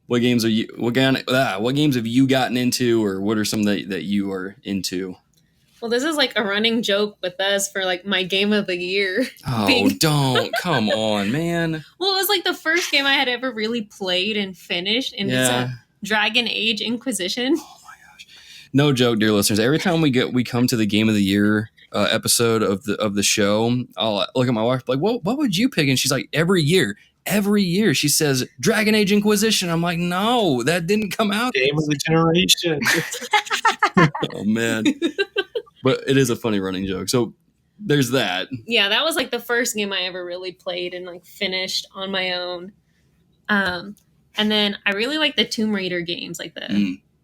What games have you gotten into, or what are some that you are into? Well, this is like a running joke with us for like my game of the year. Oh, don't. Come on, man. Well, it was like the first game I had ever really played and finished, and it's a Dragon Age Inquisition. Oh my gosh. No joke, dear listeners. Every time we come to the game of the year episode of the show, I'll look at my wife like, what would you pick? And she's like, every year she says Dragon Age Inquisition. I'm like, no, that didn't come out. Game of the generation. Oh man. But it is a funny running joke. So there's that. Yeah, that was like the first game I ever really played and like finished on my own. And then I really like the Tomb Raider games, like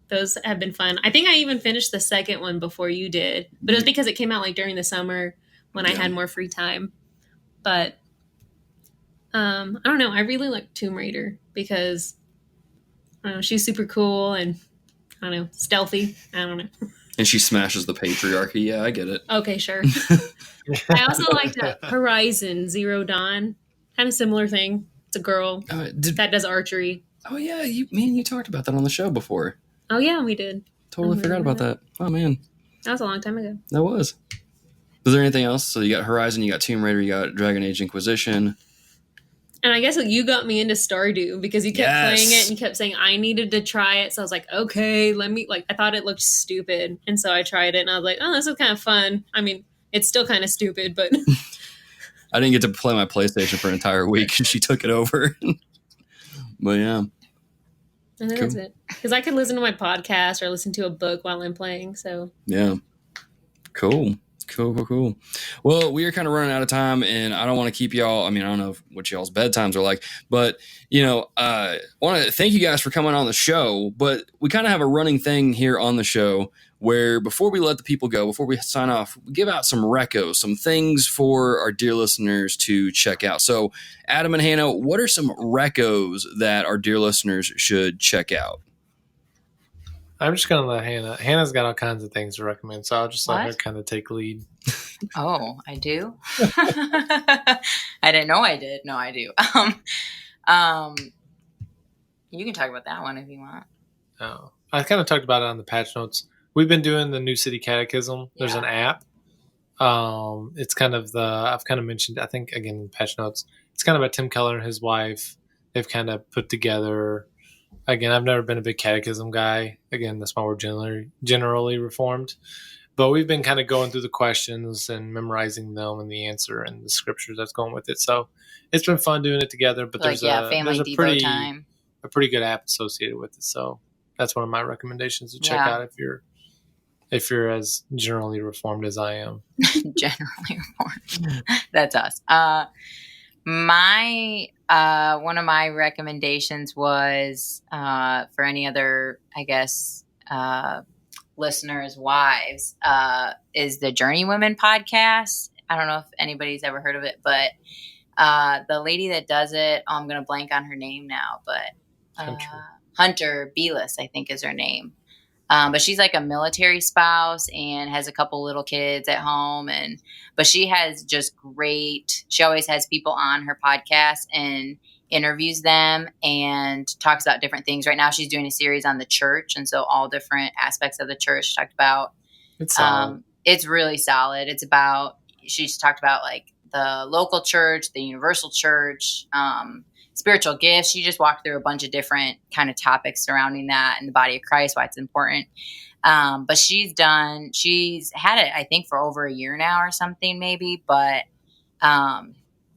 those have been fun. I think I even finished the second one before you did, but it was because it came out like during the summer when I had more free time. But I don't know. I really like Tomb Raider because I don't know, she's super cool and I don't know, stealthy. I don't know. And she smashes the patriarchy. Yeah, I get it. Okay, sure. I also liked Horizon Zero Dawn. Kind of similar thing. It's a girl that does archery. Oh, yeah. You talked about that on the show before. Oh, yeah, we did. Totally forgot about that. Oh, man. That was a long time ago. That was. Was there anything else? So you got Horizon, you got Tomb Raider, you got Dragon Age Inquisition. And I guess you got me into Stardew because you kept playing it and you kept saying I needed to try it. So I was like, okay, I thought it looked stupid. And so I tried it and I was like, oh, this is kind of fun. I mean, it's still kind of stupid, but. I didn't get to play my PlayStation for an entire week and she took it over. But yeah. And then that's it. Because I could listen to my podcast or listen to a book while I'm playing. So. Yeah. Cool. Cool. Well, we are kind of running out of time, and I don't want to keep y'all. I mean, I don't know what y'all's bedtimes are like, but I want to thank you guys for coming on the show. But we kind of have a running thing here on the show where before we let the people go, before we sign off, we give out some recos, some things for our dear listeners to check out. So, Adam and Hannah, what are some recos that our dear listeners should check out? I'm just going to let Hannah. Hannah's got all kinds of things to recommend, so I'll just let her kind of take lead. Oh, I do? I didn't know I did. No, I do. You can talk about that one if you want. Oh, I kind of talked about it on the patch notes. We've been doing the new City Catechism. There's an app. It's kind of I've kind of mentioned, I think, again, in the patch notes. It's kind of about Tim Keller and his wife. They've kind of put together... Again, I've never been a big catechism guy. Again, that's why we're generally reformed. But we've been kind of going through the questions and memorizing them and the answer and the scriptures that's going with it. So it's been fun doing it together. But there's a pretty good app associated with it. So that's one of my recommendations to check out if you're as generally reformed as I am. Generally reformed. That's us. One of my recommendations was for any other, I guess, listeners' wives, is the Journeywoman podcast. I don't know if anybody's ever heard of it, but the lady that does it, I'm going to blank on her name now, but Hunter Belis, I think is her name. But she's like a military spouse and has a couple little kids at home. But she has just she always has people on her podcast and interviews them and talks about different things. Right now she's doing a series on the church. And so all different aspects of the church she talked about. It's solid. It's really solid. She's talked about like the local church, the universal church, spiritual gifts. She just walked through a bunch of different kind of topics surrounding that and the body of Christ, why it's important. But she's had it, I think, for over a year now or something maybe, but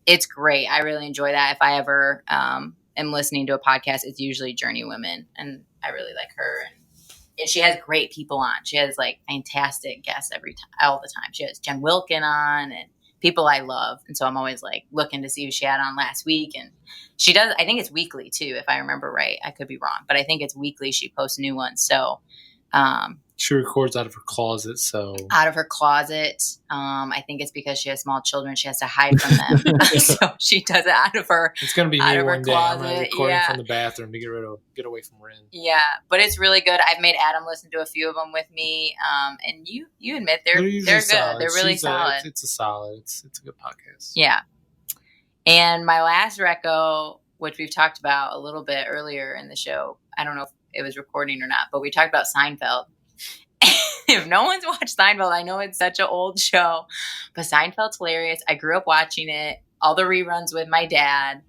it's great. I really enjoy that. If I ever am listening to a podcast, it's usually Journeywoman, and I really like her. And she has great people on. She has like fantastic guests all the time. She has Jen Wilkin on and people I love. And so I'm always like looking to see who she had on last week. And she does, I think it's weekly too, if I remember right. I could be wrong, but I think it's weekly. She posts new ones. So, she records out of her closet. Out of her closet. I think it's because she has small children. She has to hide from them. So she does it out of her. It's going to be me one day. I'm recording from the bathroom to get away from Ren. Yeah, but it's really good. I've made Adam listen to a few of them with me. And you admit they're good. Solid. They're really solid. It's a good podcast. Yeah. And my last reco, which we've talked about a little bit earlier in the show, I don't know if it was recording or not, but we talked about Seinfeld. If no one's watched Seinfeld, I know it's such an old show, but Seinfeld's hilarious. I grew up watching it, all the reruns with my dad.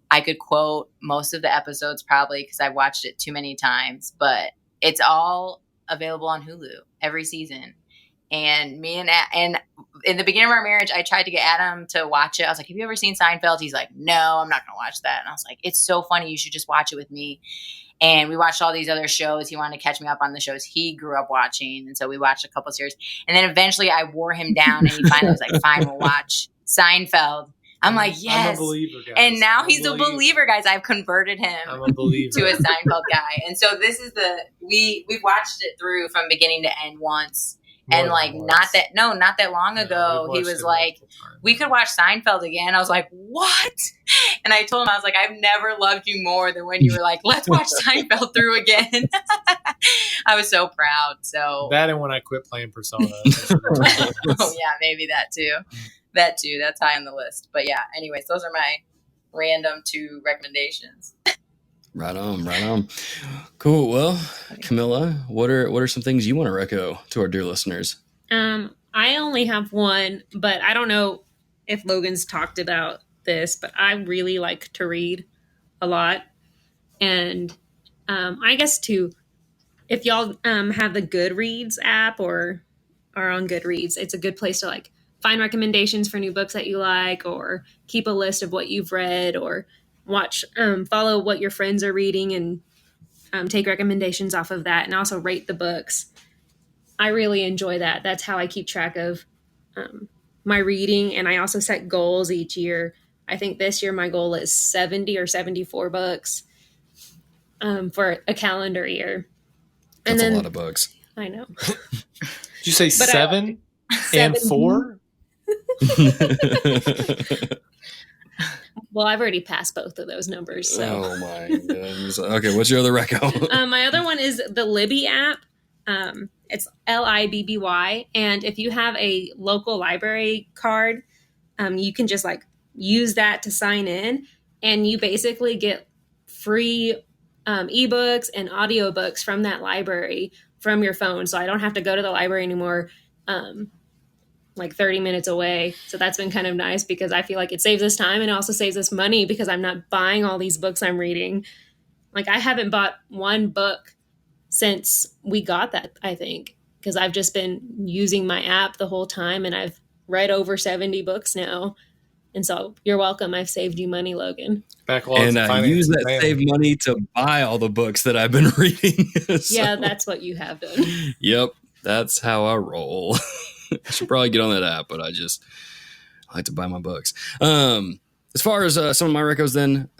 I could quote most of the episodes probably because I've watched it too many times, but it's all available on Hulu every season. And me and in the beginning of our marriage, I tried to get Adam to watch it. I was like, have you ever seen Seinfeld? He's like, no, I'm not going to watch that. And I was like, it's so funny. You should just watch it with me. And we watched all these other shows. He wanted to catch me up on the shows he grew up watching. And so we watched a couple series. And then eventually I wore him down and he finally was like, fine, we'll watch Seinfeld. I'm like, yes. I'm a believer, guys. And now he's a believer, guys. I've converted him to a Seinfeld guy. And so this is we've watched it through from beginning to end once. And like not that long ago, he was like, we could watch Seinfeld again. I was like, what? And I told him, I was like, I've never loved you more than when you were like, let's watch Seinfeld through again. I was so proud. So that and when I quit playing Persona. Oh yeah, maybe that too. That's high on the list. But yeah, anyways, those are my random 2 recommendations. Right on. Cool. Well, Camilla, what are some things you want to reco to our dear listeners? I only have one, but I don't know if Logan's talked about this, but I really like to read a lot. And I guess if y'all have the GoodReads app or are on GoodReads, it's a good place to like find recommendations for new books that you like, or keep a list of what you've read, or follow what your friends are reading and take recommendations off of that, and also rate the books. I really enjoy that. That's how I keep track of my reading, and I also set goals each year. I think this year my goal is 70 or 74 books for a calendar year. That's a lot of books. I know. Did you say 7 and 4? Well, I've already passed both of those numbers. So. Oh my goodness. Okay, what's your other reco? My other one is the Libby app. It's Libby, and if you have a local library card, you can just like use that to sign in, and you basically get free ebooks and audiobooks from that library from your phone. So I don't have to go to the library anymore. Like 30 minutes away. So that's been kind of nice because I feel like it saves us time and also saves us money because I'm not buying all these books I'm reading. Like I haven't bought one book since we got that, I think, because I've just been using my app the whole time and I've read over 70 books now. And so you're welcome. I've saved you money, Logan. And I use that saved money to buy all the books that I've been reading. So, yeah, that's what you have done. Yep. That's how I roll. I should probably get on that app, but I like to buy my books. As far as some of my recos then,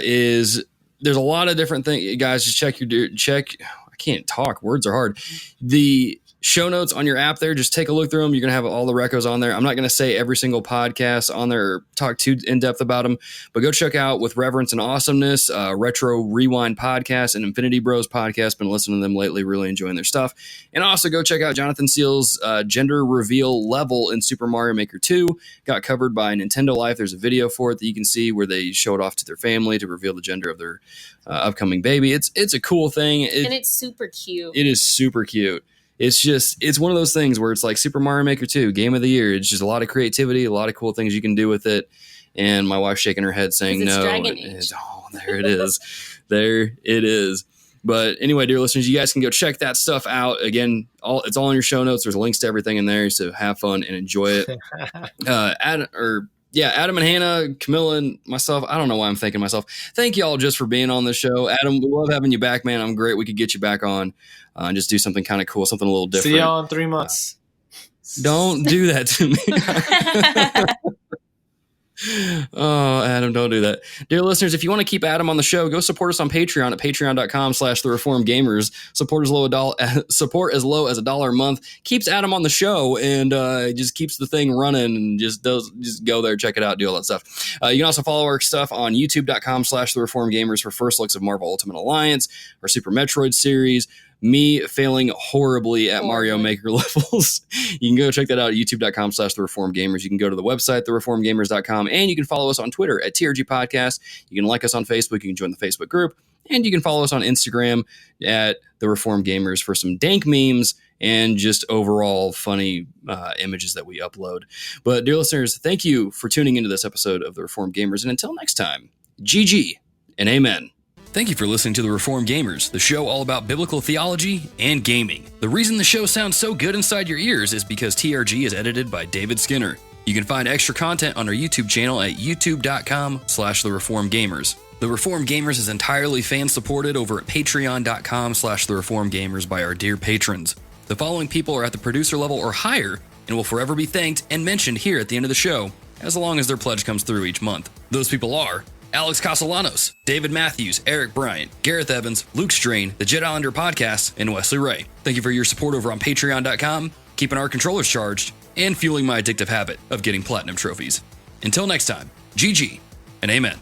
is there's a lot of different things. Guys, just check. I can't talk. Words are hard. The show notes on your app there, just take a look through them. You're going to have all the recos on there. I'm not going to say every single podcast on there or talk too in depth about them, but go check out with Reverence and Awesomeness, Retro Rewind podcast and Infinity Bros podcast. Been listening to them lately, really enjoying their stuff. And also go check out Jonathan Steele's gender reveal level in Super Mario Maker 2. Got covered by Nintendo Life. There's a video for it that you can see where they show it off to their family to reveal the gender of their upcoming baby. It's a cool thing. And it's super cute. It is super cute. It's one of those things where it's like Super Mario Maker 2, game of the year. It's just a lot of creativity, a lot of cool things you can do with it. And my wife's shaking her head saying no. There it is. There it is. But anyway, dear listeners, you guys can go check that stuff out. Again, it's all in your show notes. There's links to everything in there. So have fun and enjoy it. Adam and Hannah, Camilla, and myself. I don't know why I'm thanking myself. Thank y'all just for being on the show. Adam, we love having you back, man. I'm great. We could get you back on and just do something kind of cool, something a little different. See y'all in 3 months. Don't do that to me. Oh, Adam, don't do that. Dear listeners, if you want to keep Adam on the show, go support us on Patreon at patreon.com/thereformedgamers. Support as low as $1 a month keeps Adam on the show and just keeps the thing running and just go there, check it out, do all that stuff. You can also follow our stuff on youtube.com/thereformedgamers for first looks of Marvel Ultimate Alliance, our Super Metroid series, me failing horribly at Mario Maker levels. You can go check that out at youtube.com/thereformedgamers. You can go to the website, thereformedgamers.com, and you can follow us on Twitter at TRG Podcast. You can like us on Facebook. You can join the Facebook group, and you can follow us on Instagram at The Reformed Gamers for some dank memes and just overall funny images that we upload. But dear listeners, thank you for tuning into this episode of The Reformed Gamers. And until next time, GG and amen. Thank you for listening to The Reformed Gamers, the show all about biblical theology and gaming. The reason the show sounds so good inside your ears is because TRG is edited by David Skinner. You can find extra content on our YouTube channel at youtube.com/thereformedgamers. The Reformed Gamers is entirely fan-supported over at patreon.com/thereformedgamers by our dear patrons. The following people are at the producer level or higher and will forever be thanked and mentioned here at the end of the show, as long as their pledge comes through each month. Those people are Alex Castellanos, David Matthews, Eric Bryant, Gareth Evans, Luke Strain, the Jet Islander Podcast, and Wesley Ray. Thank you for your support over on patreon.com, keeping our controllers charged, and fueling my addictive habit of getting platinum trophies. Until next time, GG and amen.